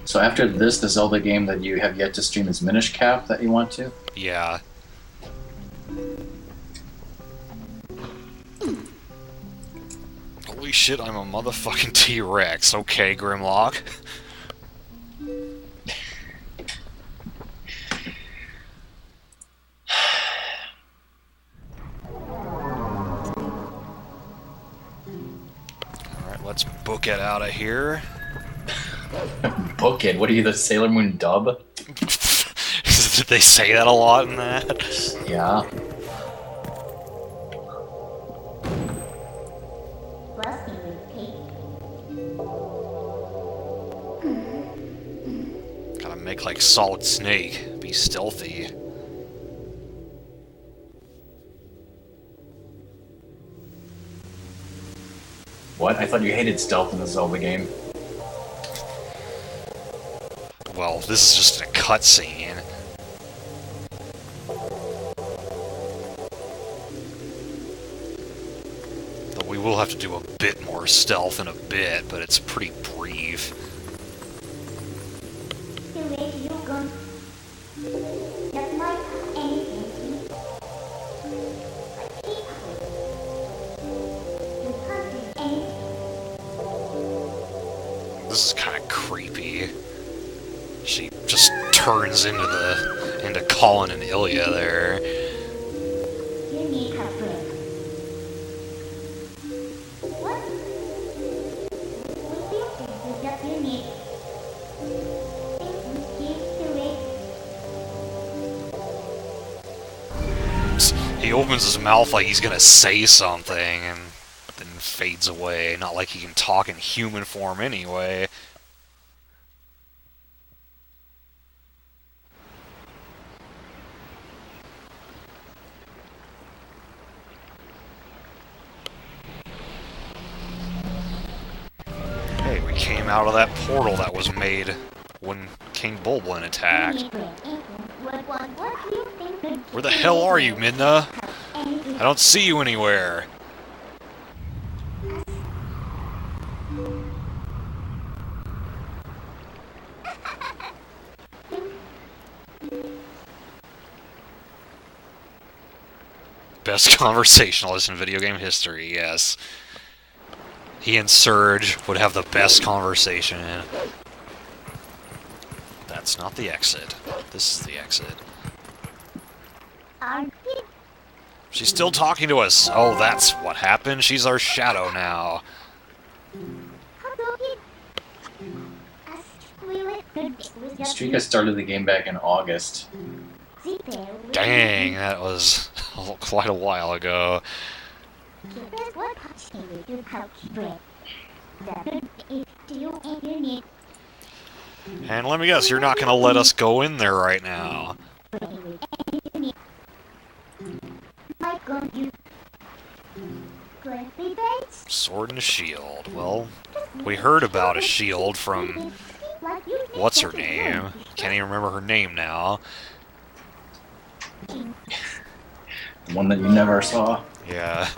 So after this, the Zelda game that you have yet to stream is Minish Cap that you want to? Yeah. Holy shit, I'm a motherfucking T-Rex. Okay, Grimlock. Alright, let's book it out of here. Book it. What are you, the Sailor Moon dub? Did they say that a lot in that? Yeah. Gotta make like Solid Snake. Be stealthy. What? I thought you hated stealth in the Zelda game. Well, this is just a cutscene. Though we will have to do a bit more stealth in a bit, but it's pretty brief. This is kind of creepy. She just turns into Colin and Ilya there. He opens his mouth like he's gonna say something, and then fades away. Not like he can talk in human form anyway. Hey, we came out of that portal that was made when King Bulblin attacked. Where the hell are you, Midna? I don't see you anywhere. Best conversationalist in video game history, yes. He and Surge would have the best conversation. That's not the exit. This is the exit. She's still talking to us. Oh, that's what happened. She's our shadow now. Streaka started the game back in August. Dang, that was quite a while ago. And let me guess, you're not going to let us go in there right now. Sword and a shield. Well, we heard about a shield from... What's her name? Can't even remember her name now. The one that you never saw? Yeah.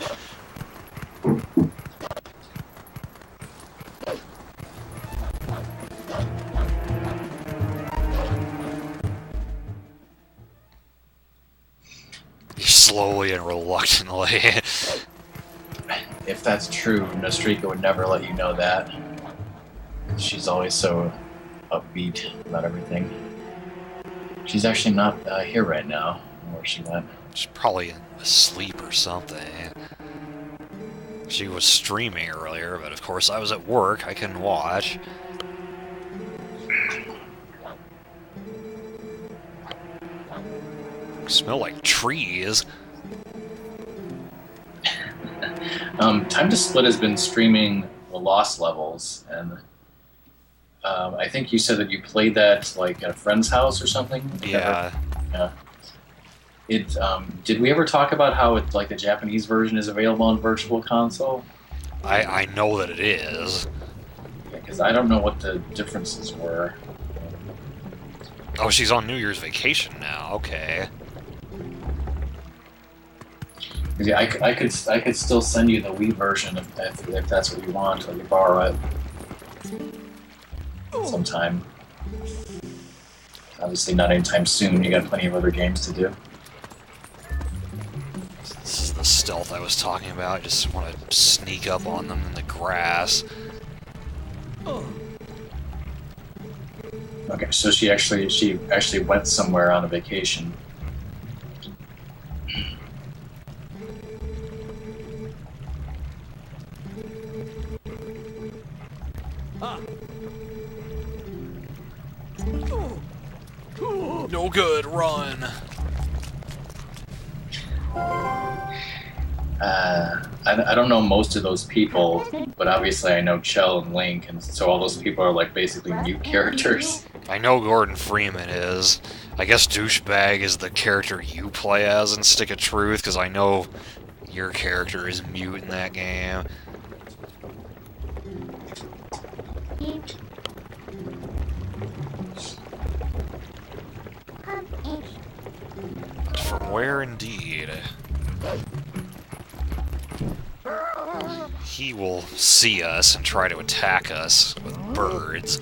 Slowly and reluctantly. If that's true, Nostrika would never let you know that. She's always so upbeat about everything. She's actually not here right now. Where she went? She's probably asleep or something. She was streaming earlier, but of course I was at work. I couldn't watch. Smell like trees. Time to Split has been streaming the Lost Levels, and I think you said that you played that like at a friend's house or something. Yeah. Yeah. It did we ever talk about how it like the Japanese version is available on Virtual Console? I know that it is. Because I don't know what the differences were. Oh, she's on New Year's vacation now. Okay. Yeah, I could still send you the Wii version if that's what you want. Let me borrow it sometime. Obviously, not anytime soon. You got plenty of other games to do. This is the stealth I was talking about. I just want to sneak up on them in the grass. Okay, so she actually went somewhere on a vacation. No good, run! I don't know most of those people, but obviously I know Chell and Link, and so all those people are like basically mute characters. I know Gordon Freeman is. I guess Douchebag is the character you play as in Stick of Truth, because I know your character is mute in that game. From where indeed? He will see us and try to attack us with birds.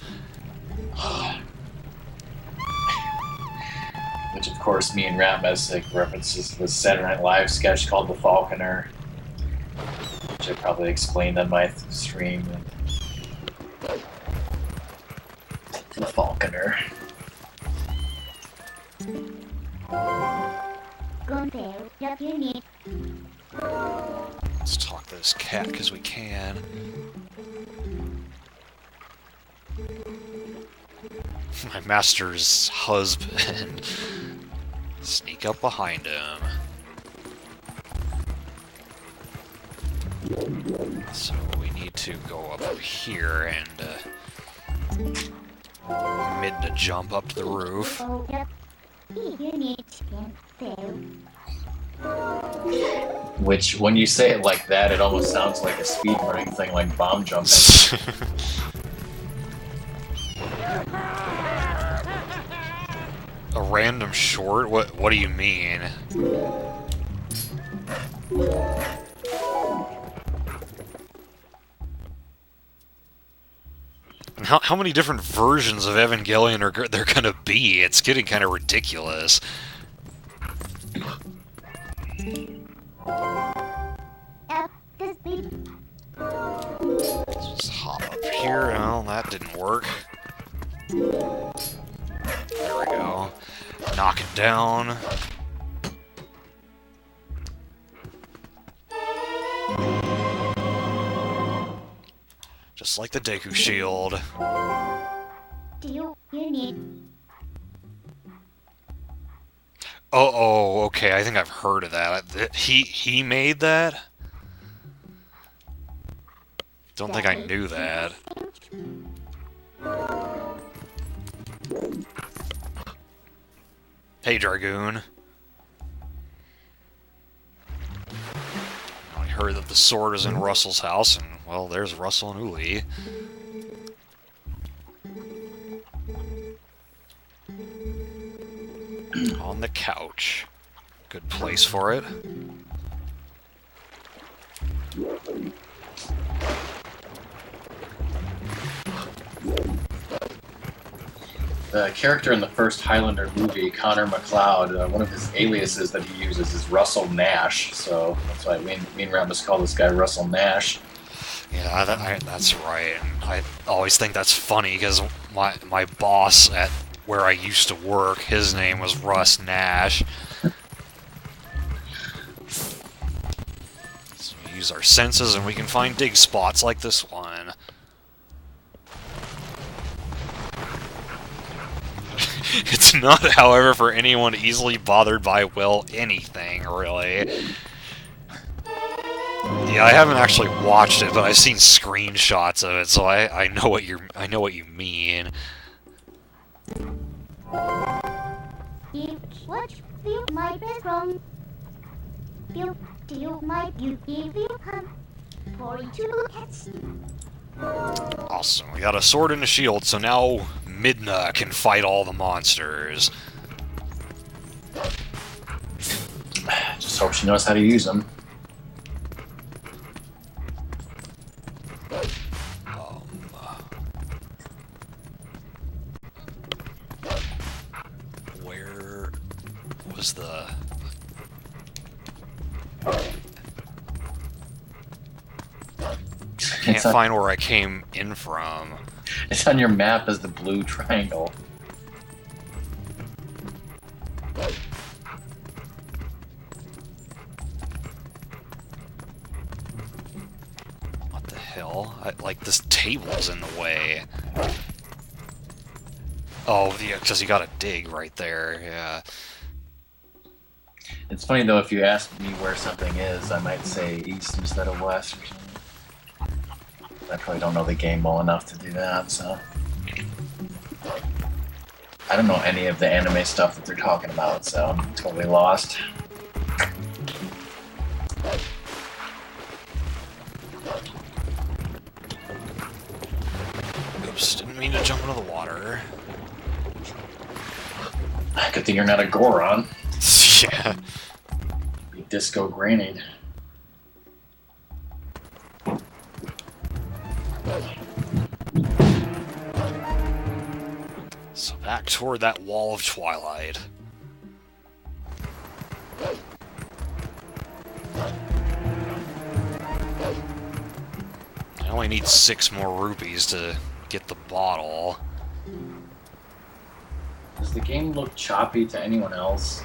Which, of course, me and Ratmesic references the Saturday Night Live sketch called The Falconer, which I probably explained on my stream. The Falconer. Let's talk to this cat because we can. My master's husband. Sneak up behind him. So we need to go up here and mid to jump up to the roof. Which, when you say it like that, it almost sounds like a speedrunning thing, like bomb jumping. A random short? What do you mean? And how many different versions of Evangelion are there gonna be? It's getting kind of ridiculous. Let's just hop up here. Oh, that didn't work. There we go. Knock it down. Just like the Deku Shield. You need. Oh, okay, I think I've heard of that. He made that? Don't think I knew that. Hey, Dragoon. I heard that the sword is in Russell's house, and, well, there's Russell and Uli. On the couch. Good place for it. The character in the first Highlander movie, Connor MacLeod, one of his aliases that he uses is Russell Nash, so that's why me and Ramos call this guy Russell Nash. Yeah, that's right. And I always think that's funny because my boss at where I used to work, his name was Russ Nash. So we use our senses and we can find dig spots like this one. It's not, however, for anyone easily bothered by, well, anything, really. Yeah, I haven't actually watched it, but I've seen screenshots of it, so I know what you mean. What feel my best from? Feel my you for two cats. Awesome, we got a sword and a shield, so now Midna can fight all the monsters. Just hope she knows how to use them. Where was the... I can't find where I came in from. It's on your map as the blue triangle. What the hell? Like, this table's in the way. Oh, yeah, because you gotta dig right there, yeah. It's funny, though, if you ask me where something is, I might say east instead of west or something. I probably don't know the game well enough to do that, so... I don't know any of the anime stuff that they're talking about, so I'm totally lost. Oops, didn't mean to jump into the water. Good thing you're not a Goron. Yeah. Be disco grannied. So back toward that wall of Twilight. I only need 6 more rupees to get the bottle. Does the game look choppy to anyone else?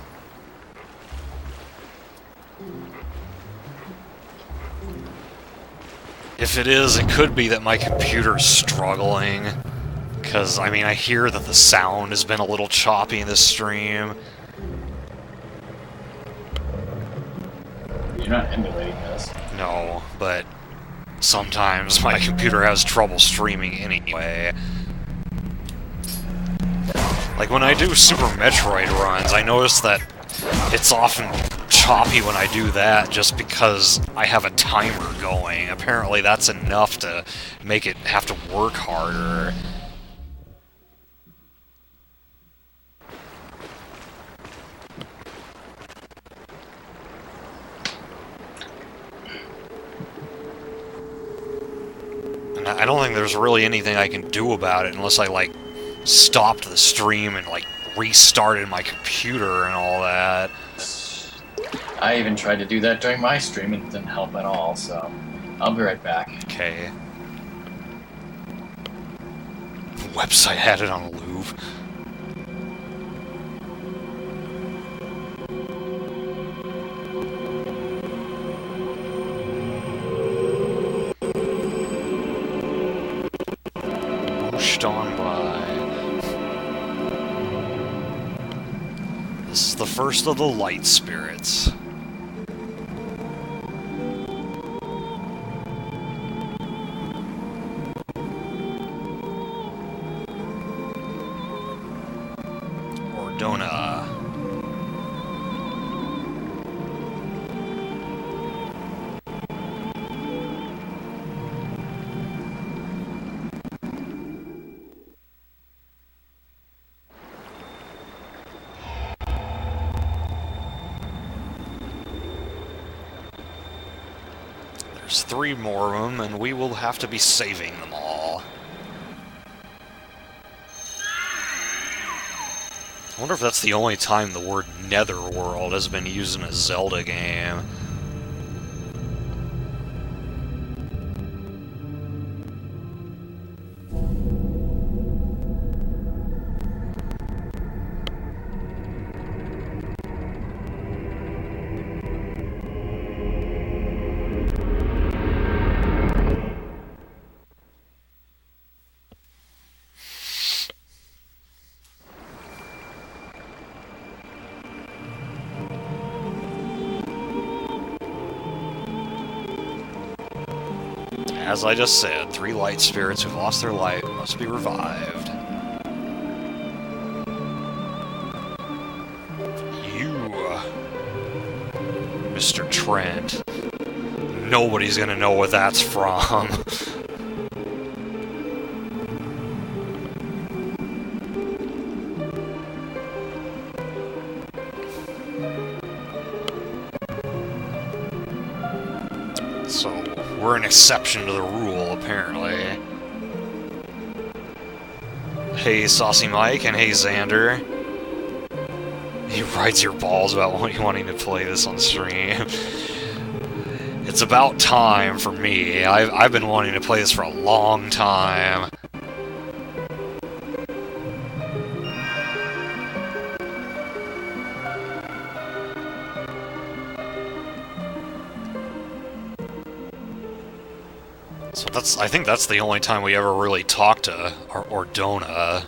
If it is, it could be that my computer's struggling. Because, I mean, I hear that the sound has been a little choppy in this stream. You're not emulating this. No, but sometimes my computer has trouble streaming anyway. Like, when I do Super Metroid runs, I notice that it's often choppy when I do that just because I have a timer going. Apparently that's enough to make it have to work harder. And I don't think there's really anything I can do about it unless I, like, stopped the stream and, like, restarted my computer and all that. I even tried to do that during my stream and it didn't help at all, so I'll be right back. Okay. The website had it on a loop. Pushed on by. This is the first of the light spirits. Ordona. There's 3 more of them, and we will have to be saving them all. I wonder if that's the only time the word Netherworld has been used in a Zelda game. As I just said, 3 light spirits who've lost their light must be revived. You, Mr. Trent. Nobody's gonna know what that's from. So, we're an exception to the rule, apparently. Hey, Saucy Mike, and hey, Xander. He rides your balls about wanting to play this on stream. It's about time for me. I've been wanting to play this for a long time. So I think that's the only time we ever really talk to Ordona.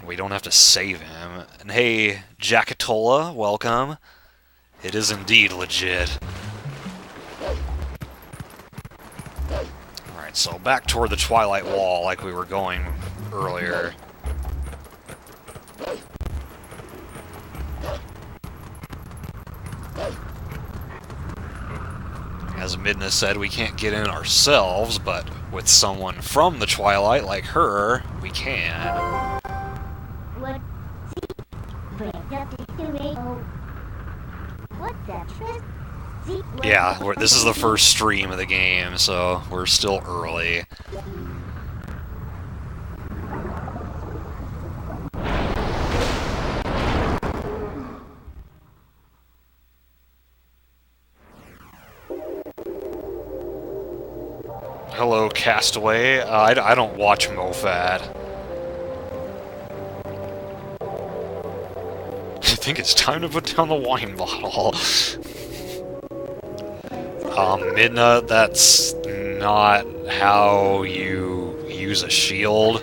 We don't have to save him. And hey, Jackatola, welcome. It is indeed legit. Alright, so back toward the Twilight Wall like we were going earlier. As Midna said, we can't get in ourselves, but with someone from the Twilight like her, we can. What? Yeah, this is the first stream of the game, so we're still early. Hello, Castaway. I don't watch MoFad. I think it's time to put down the wine bottle. Midna, that's not how you use a shield.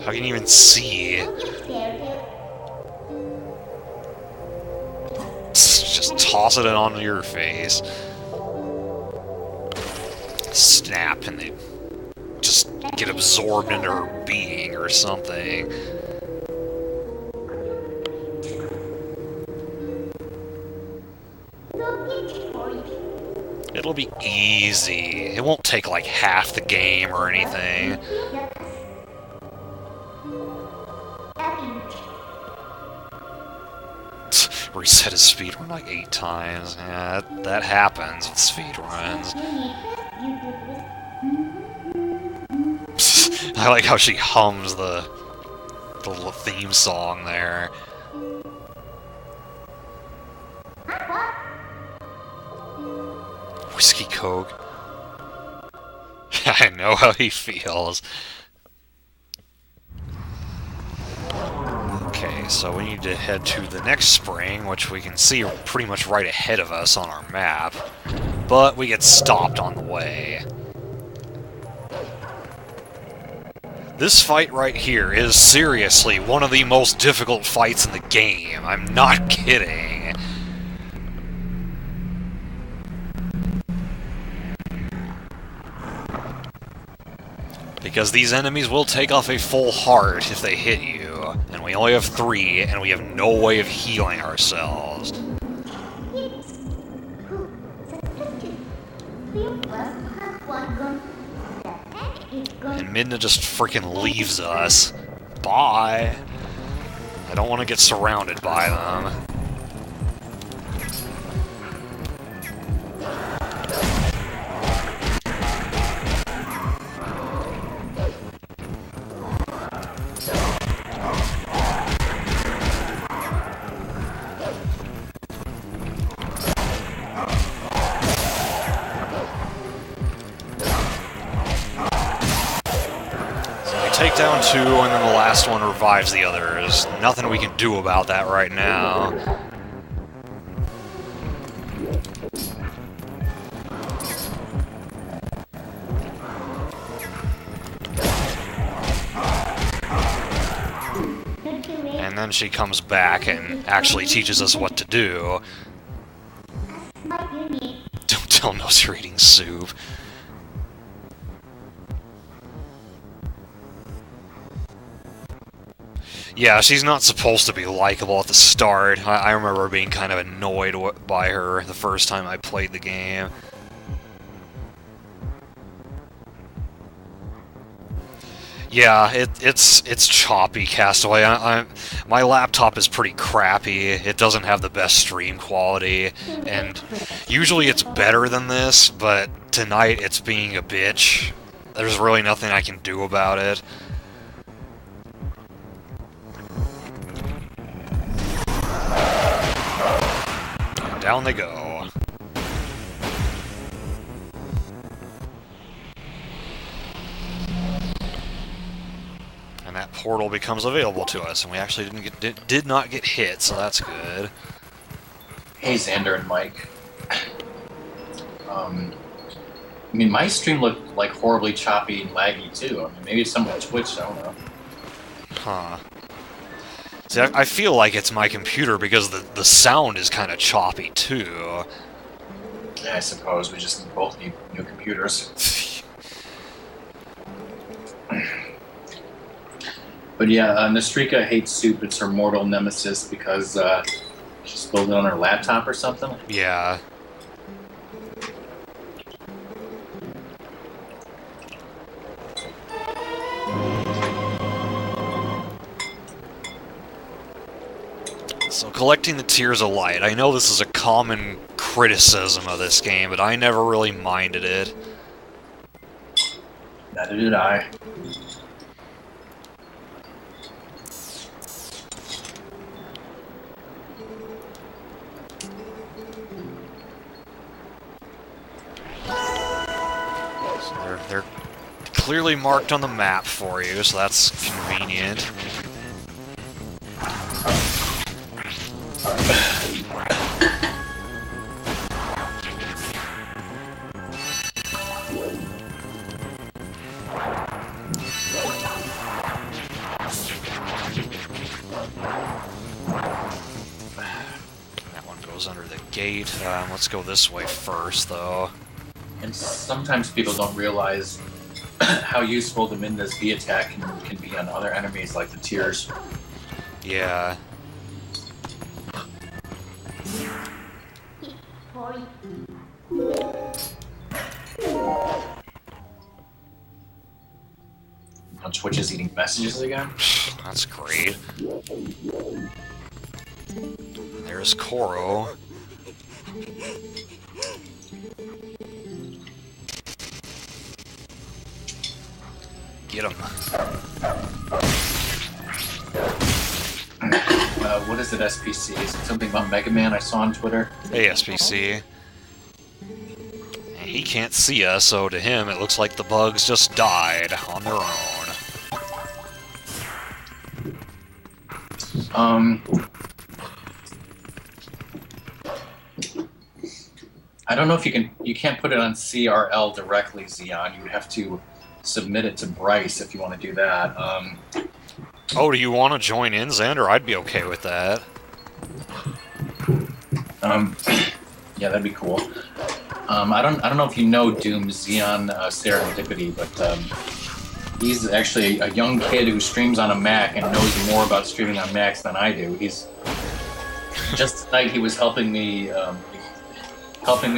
How can you even see? Just toss it onto your face. Snap, and they just get absorbed into her being or something. It'll be easy. It won't take like half the game or anything. Reset his speedrun like 8 times. Yeah, that happens with speedruns. I like how she hums the little theme song there. Whiskey Coke. I know how he feels. Okay, so we need to head to the next spring, which we can see pretty much right ahead of us on our map. But we get stopped on the way. This fight right here is seriously one of the most difficult fights in the game. I'm not kidding. Because these enemies will take off a full heart if they hit you. And we only have 3, and we have no way of healing ourselves. And Midna just freaking leaves us. Bye! I don't want to get surrounded by them. Take down 2, and then the last one revives the others. Nothing we can do about that right now. And then she comes back and actually teaches us what to do. Don't tell Nose you're eating soup. Yeah, she's not supposed to be likable at the start. I remember being kind of annoyed by her the first time I played the game. Yeah, it's choppy, Castaway. My laptop is pretty crappy. It doesn't have the best stream quality, and usually it's better than this, but tonight it's being a bitch. There's really nothing I can do about it. Down they go. And that portal becomes available to us, and we actually did not get hit, so that's good. Hey, Xander and Mike. I mean, my stream looked like horribly choppy and laggy too. I mean, maybe it's something on Twitch. I don't know. Huh. See, I feel like it's my computer because the sound is kind of choppy, too. Yeah, I suppose we just both need new computers. But yeah, Nostrika hates soup. It's her mortal nemesis because she spilled it on her laptop or something. Yeah. So collecting the Tears of Light. I know this is a common criticism of this game, but I never really minded it. Neither did I. So they're clearly marked on the map for you, so that's convenient. That one goes under the gate. Let's go this way first, though. And sometimes people don't realize how useful the Minda's V attack can be on other enemies like the Tears. Yeah. On Twitch is eating messages again? That's great. There's Koro. Get him. What is it, SPC? Is it something about Mega Man I saw on Twitter? Hey, SPC. he can't see us, so to him it looks like the bugs just died on their own. I don't know if you can't put it on CRL directly, Xeon. You would have to submit it to Bryce if you want to do that. Oh, do you want to join in, Xander? I'd be okay with that. Yeah, that'd be cool. I don't know if you know Doom Xeon Serendipity, but he's actually a young kid who streams on a Mac and knows more about streaming on Macs than I do. He's just tonight he was helping me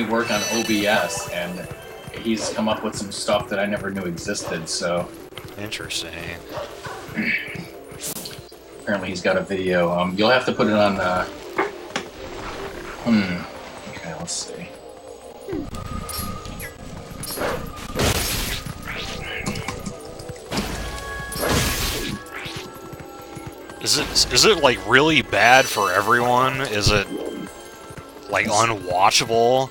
work on OBS, and he's come up with some stuff that I never knew existed. So interesting. Apparently, he's got a video. You'll have to put it on. Okay, let's see. Is it like really bad for everyone? Is it like unwatchable?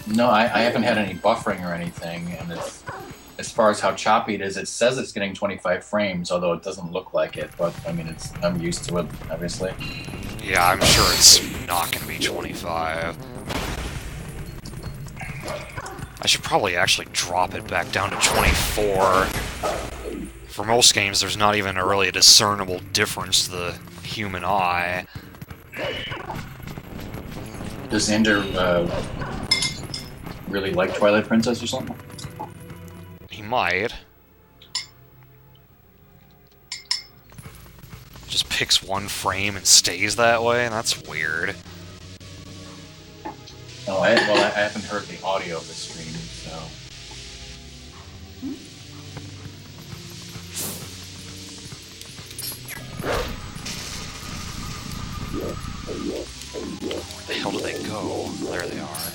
No, I haven't had any buffering or anything, and it's, as far as how choppy it is, it says it's getting 25 frames, although it doesn't look like it. But I mean, I'm used to it, obviously. Yeah, I'm sure it's not going to be 25. I should probably actually drop it back down to 24. For most games, there's not even really a discernible difference to the human eye. Does Xander really like Twilight Princess or something? He might. Just picks one frame and stays that way, and that's weird. No, I haven't heard the audio of the stream, so... Where the hell do they go? There they are.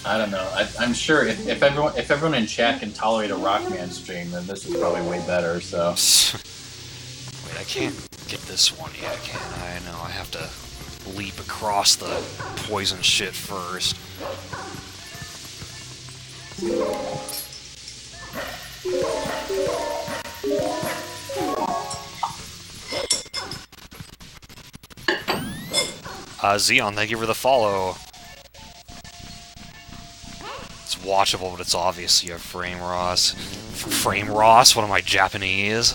I don't know. I'm sure if everyone in chat can tolerate a Rockman stream, then this is probably way better. So. Wait, I can't get this one yet, can I? No, I have to leap across the poison shit first. Xeon, thank you for the follow. It's watchable, but it's obvious you have frame Ross. Frame Ross? What am I, Japanese?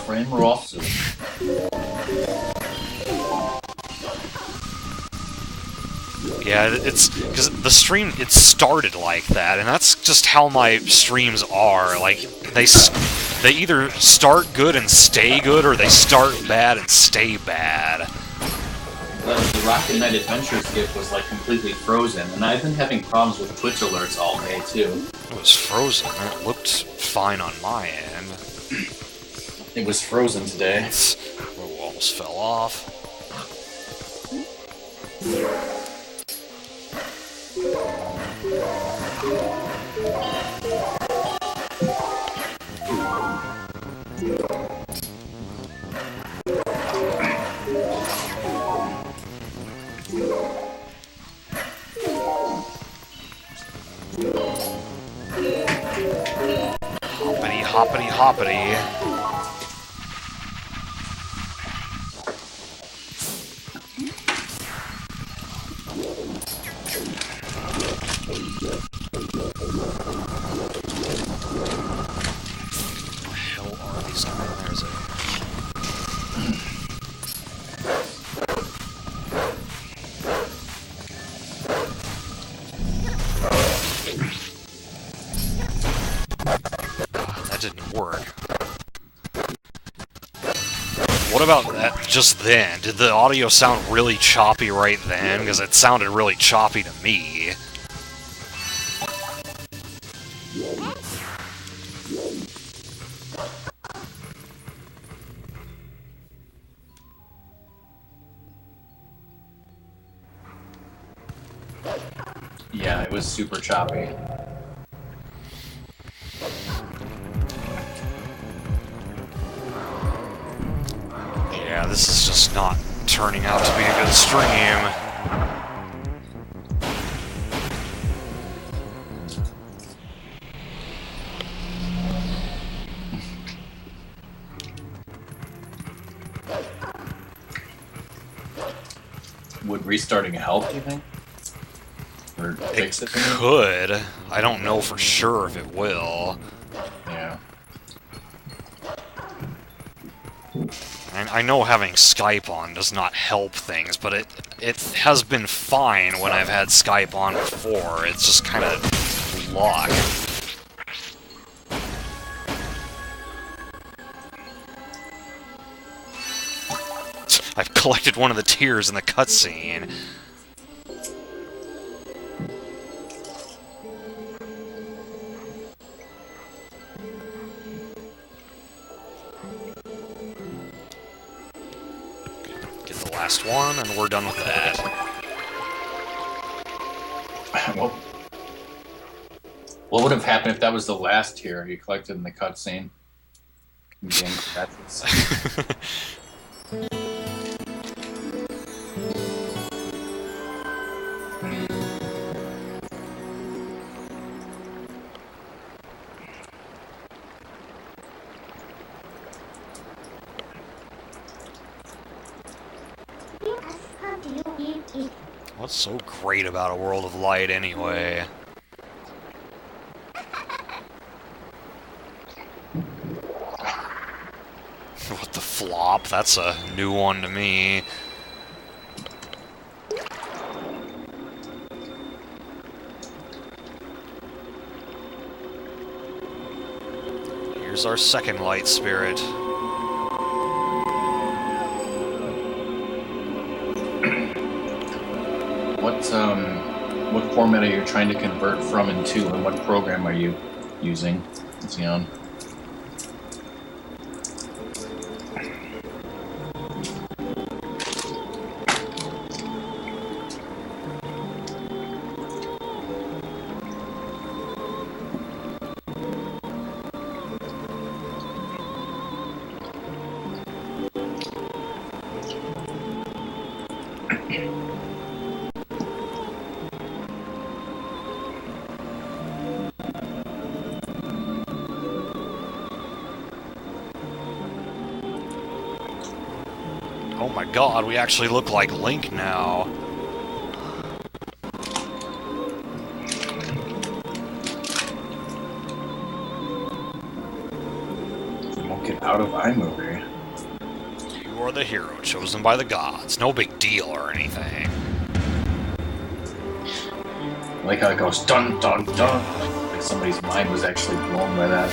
Frame Ross. Yeah, it's because the stream, it started like that, and that's just how my streams are. Like, they either start good and stay good, or they start bad and stay bad. The Rocket Knight Adventures gift was like completely frozen, and I've been having problems with Twitch alerts all day too. It was frozen. It looked fine on my end. It was frozen today. Oh, almost fell off. Hoppity, hoppity, hoppity. What the hell are these guys? There's a... That didn't work. What about that just then? Did the audio sound really choppy right then? Because it sounded really choppy to me. Yeah, it was super choppy. this is just not turning out to be a good stream. Would restarting help, do you think? Or fix it? Could. I don't know for sure if it will. Yeah. And I know having Skype on does not help things, but it has been fine when I've had Skype on before. It's just kind of luck. I've collected one of the tears in the cutscene. Get the last one, and we're done with that. Well, what would have happened if that was the last tear you collected in the cutscene? What's so great about a World of Light, anyway? What the flop? That's a new one to me. Here's our second light spirit. What format are you trying to convert from and to, and what program are you using, Xeon? Oh my god, we actually look like Link now. Won't get out of iMovie. You are the hero chosen by the gods. No big deal or anything. I like how it goes dun dun dun. Like somebody's mind was actually blown by that.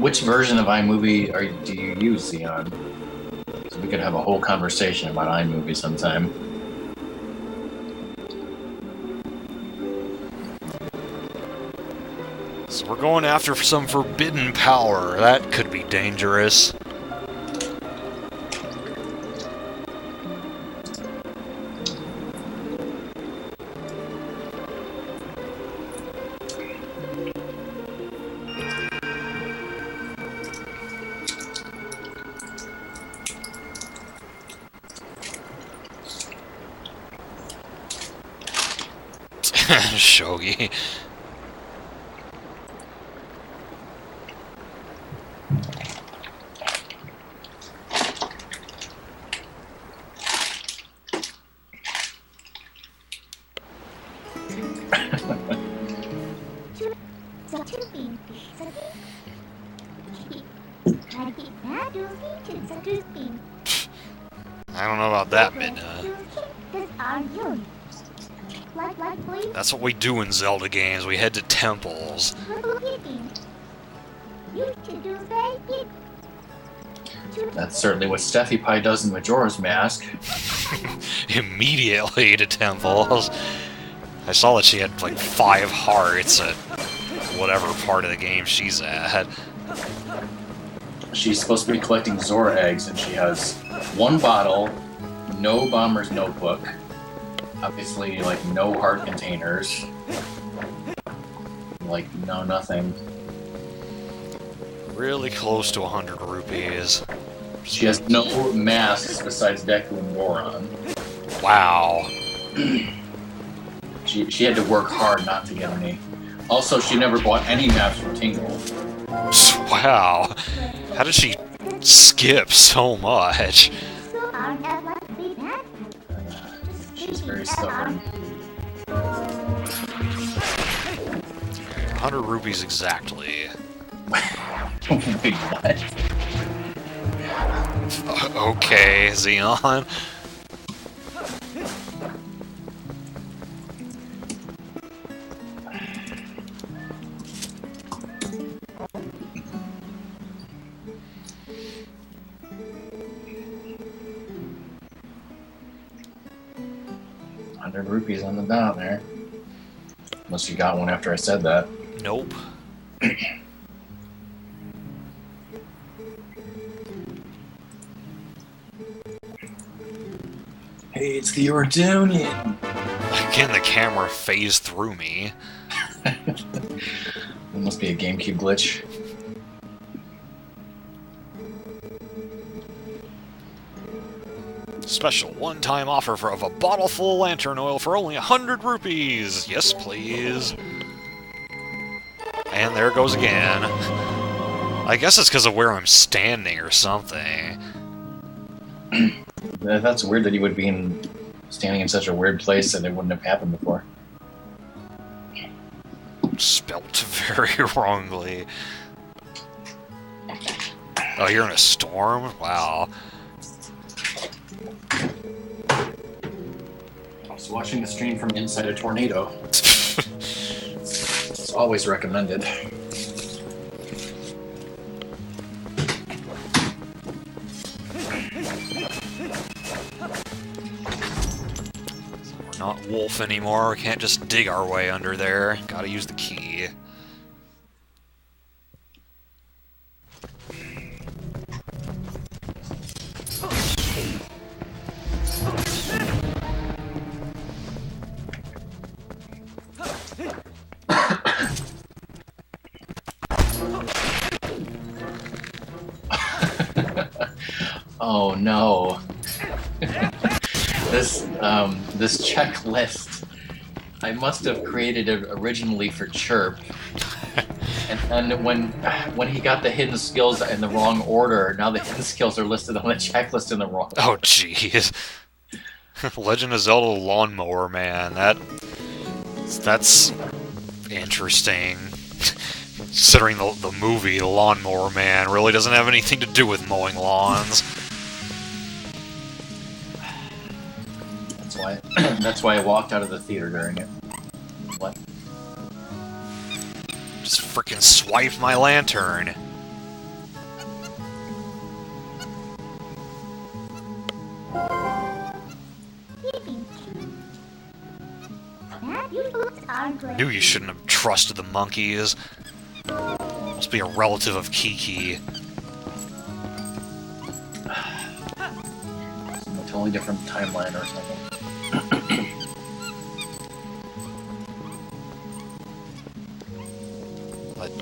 Which version of iMovie do you use, Xeon? So we could have a whole conversation about iMovie sometime. So we're going after some forbidden power. That could be dangerous. Shogi. I don't know about that, Midna. That's what we do in Zelda games. We head to temples. That's certainly what Steffi Pie does in Majora's Mask. Immediately to temples. I saw that she had like 5 hearts at whatever part of the game she's at. She's supposed to be collecting Zora eggs, and she has 1 bottle, no Bomber's Notebook, obviously, like, no heart containers, like, no nothing. Really close to 100 rupees. She has no masks besides Deku and Goron. Wow. She had to work hard not to get any. Also, she never bought any maps from Tingle. Wow. How did she skip so much? So aren't as likely that. She's very stubborn. 100 rupees exactly. Wait, what? Okay, Xeon. Rupees on the dot there. Unless you got one after I said that. Nope. Hey, it's the Ordunian! Again, the camera phased through me. It must be a GameCube glitch. Special one-time offer of a bottle full of lantern oil for only 100 rupees. Yes, please. And there it goes again. I guess it's because of where I'm standing or something. That's weird that you would be standing in such a weird place that it wouldn't have happened before. Spelt very wrongly. Oh, you're in a storm? Wow. I was watching the stream from inside a tornado. It's always recommended. We're not wolf anymore. We can't just dig our way under there. Gotta use the key. Oh no. This checklist, I must have created it originally for Chirp. And then when he got the hidden skills in the wrong order, now the hidden skills are listed on the checklist in the wrong order. Oh, jeez. Legend of Zelda Lawnmower Man. That's interesting. Considering the movie, The Lawnmower Man, really doesn't have anything to do with mowing lawns. That's why I walked out of the theater during it. What? Just frickin' swipe my lantern. Knew you shouldn't have trusted the monkeys. Must be a relative of Kiki. A totally different timeline or something.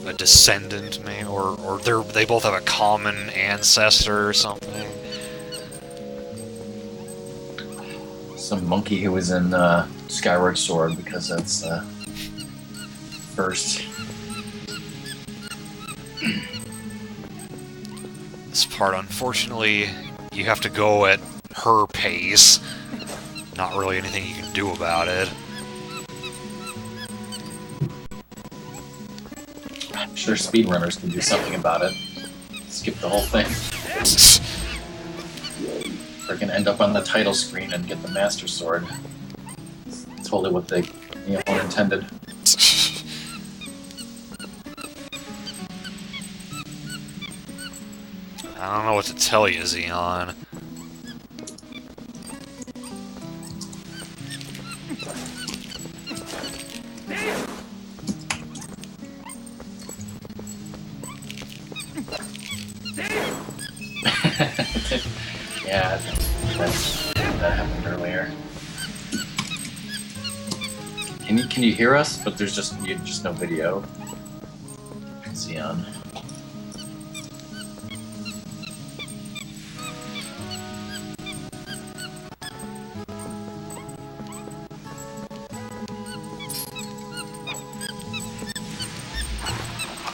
A descendant, maybe, or they both have a common ancestor or something. Some monkey who was in Skyward Sword, because that's first. This part, unfortunately, you have to go at her pace. Not really anything you can do about it. I'm sure speedrunners can do something about it. Skip the whole thing. Freaking end up on the title screen and get the Master Sword. It's totally what they intended. I don't know what to tell you, Xeon. Yeah, that happened earlier. Can you hear us? But there's just no video. Xeon.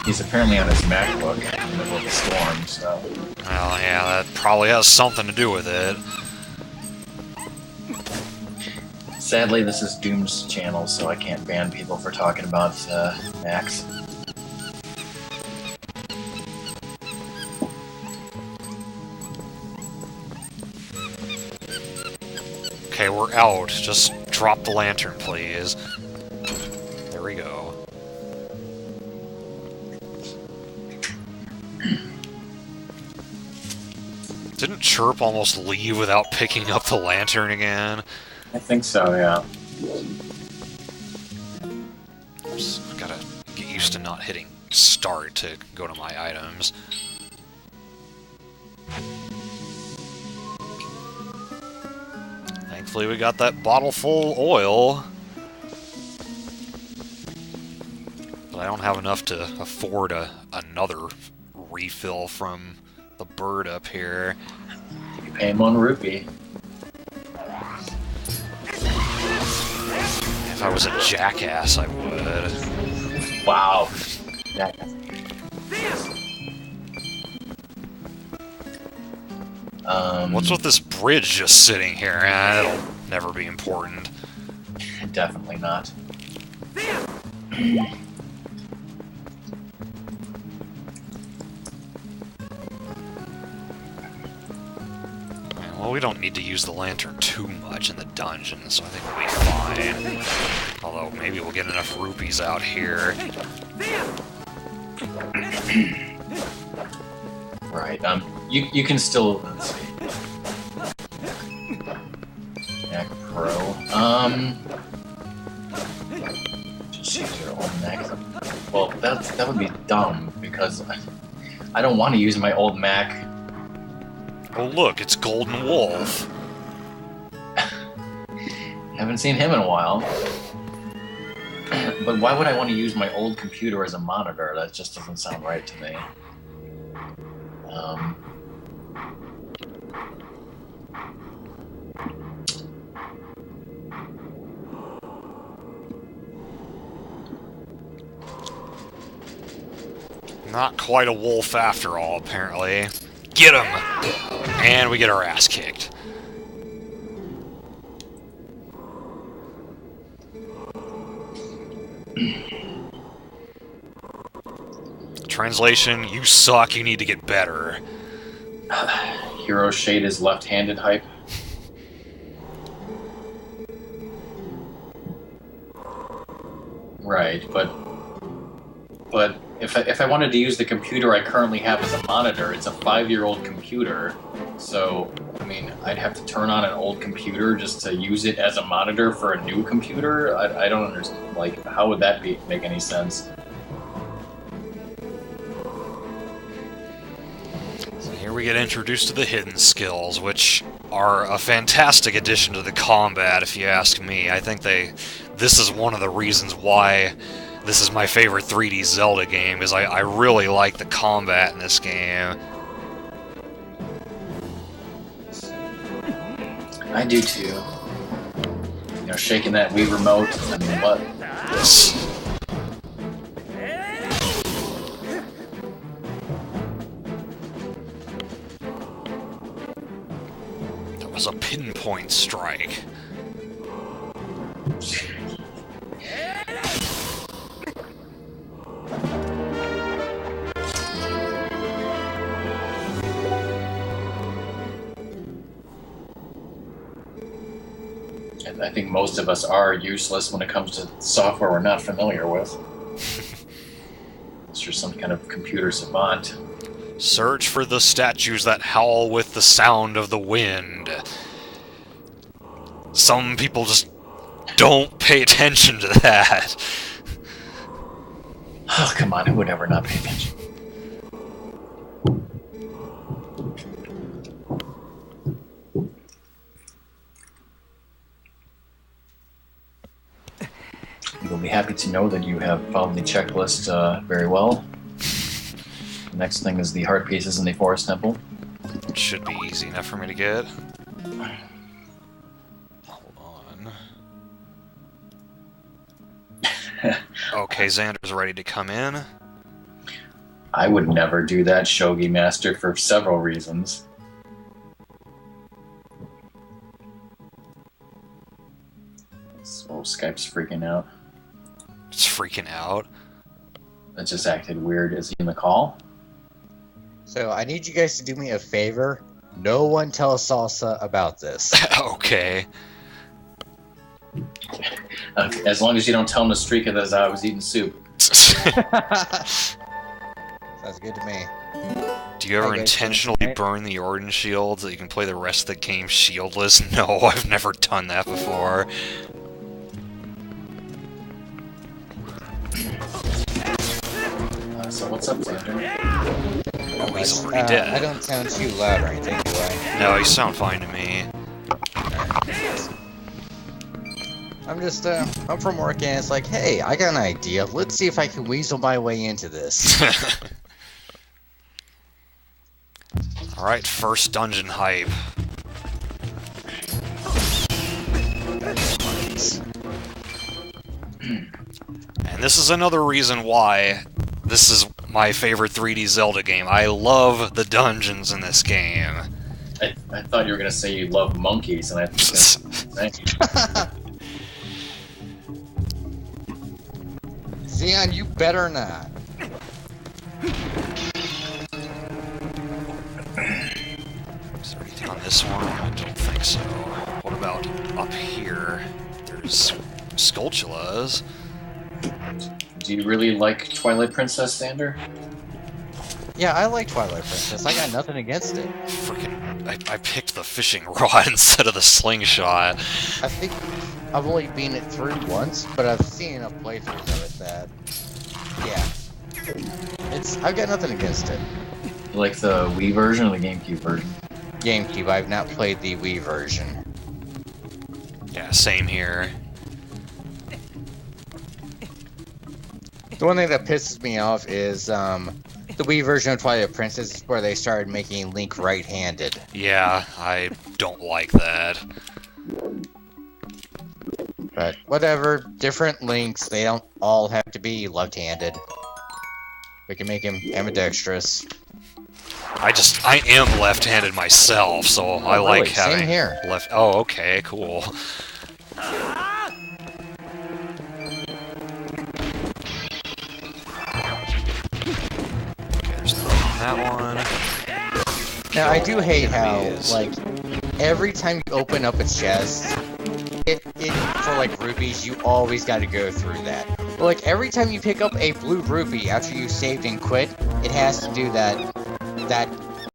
He's apparently on his MacBook in the middle of the storm, so... Well, yeah, that probably has something to do with it. Sadly, this is Doom's channel, so I can't ban people for talking about Macs. Okay, we're out. Just drop the lantern, please. There we go. Didn't Chirp almost leave without picking up the lantern again? I think so, yeah. Just gotta get used to not hitting start to go to my items. Thankfully we got that bottle full oil. But I don't have enough to afford another refill from the bird up here. You pay him 1 rupee. If I was a jackass, I would. Wow. Jackass. What's with this bridge just sitting here? It'll never be important. Definitely not. Well, we don't need to use the lantern too much in the dungeon, so I think we'll be fine. Although, maybe we'll get enough rupees out here. Right, you can still, let's see. Mac Pro, just use your old Mac. Well, that would be dumb, because I don't want to use my old Mac. Oh look, it's Golden Wolf. Haven't seen him in a while. But why would I want to use my old computer as a monitor? That just doesn't sound right to me. Not quite a wolf after all, apparently. Get him! And we get our ass kicked. Translation, you suck, you need to get better. Hero Shade is left-handed hype. Right, but if I wanted to use the computer I currently have as a monitor, it's a 5-year-old computer. So, I mean, I'd have to turn on an old computer just to use it as a monitor for a new computer? I don't understand. Like, how would that make any sense? So here we get introduced to the hidden skills, which are a fantastic addition to the combat, if you ask me. I think this is one of the reasons why this is my favorite 3D Zelda game, is I really like the combat in this game. I do too. You know, shaking that Wii remote and what? That was a pinpoint strike. I think most of us are useless when it comes to software we're not familiar with. Unless you're some kind of computer savant. Search for the statues that howl with the sound of the wind. Some people just don't pay attention to that. Oh, come on, who would ever not pay attention? You'll be happy to know that you have followed the checklist very well. The next thing is the heart pieces in the forest temple. It should be easy enough for me to get. Hold on. Okay, Xander's ready to come in. I would never do that, Shogi Master, for several reasons. So Skype's freaking out. It's freaking out. It just acted weird. Is he in the call? So I need you guys to do me a favor. No one tell Salsa about this. Okay. As long as you don't tell him the streak of as I was eating soup. Sounds good to me. Do you ever Hi, guys, intentionally tonight? burn the Origin shield so you can play the rest of the game shieldless? No, I've never done that before. So what's up, Xander? Oh, he's already dead. I don't sound too loud or anything, do I? No, you sound fine to me. I'm just, I'm from work and it's like, hey, I got an idea. Let's see if I can weasel my way into this. Alright, first dungeon hype. And this is another reason why this is my favorite 3D Zelda game. I love the dungeons in this game. I thought you were going to say you love monkeys, and I thank you. Xeon, you better not. Is there anything on this one? I don't think so. What about up here? There's Skulltulas. Do you really like Twilight Princess, Xander? Yeah, I like Twilight Princess. I got nothing against it. Freaking, I picked the fishing rod instead of the slingshot. I think I've only been it through once, but I've seen enough playthroughs of it that, yeah, I've got nothing against it. You like the Wii version or the GameCube version? GameCube, I've not played the Wii version. Yeah, same here. The one thing that pisses me off is the Wii version of Twilight Princess is where they started making Link right-handed. Yeah, I don't like that. But whatever, different Links, they don't all have to be left-handed. We can make him ambidextrous. I am left-handed myself, so I Oh, like really? Same having here. left. Oh, okay, cool. Okay, there's nothing on that one. Now, I do hate how, Enemies. like, every time you open up a chest, for, like, rupees, you always gotta go through that. But, like, every time you pick up a blue rupee after you saved and quit, it has to do that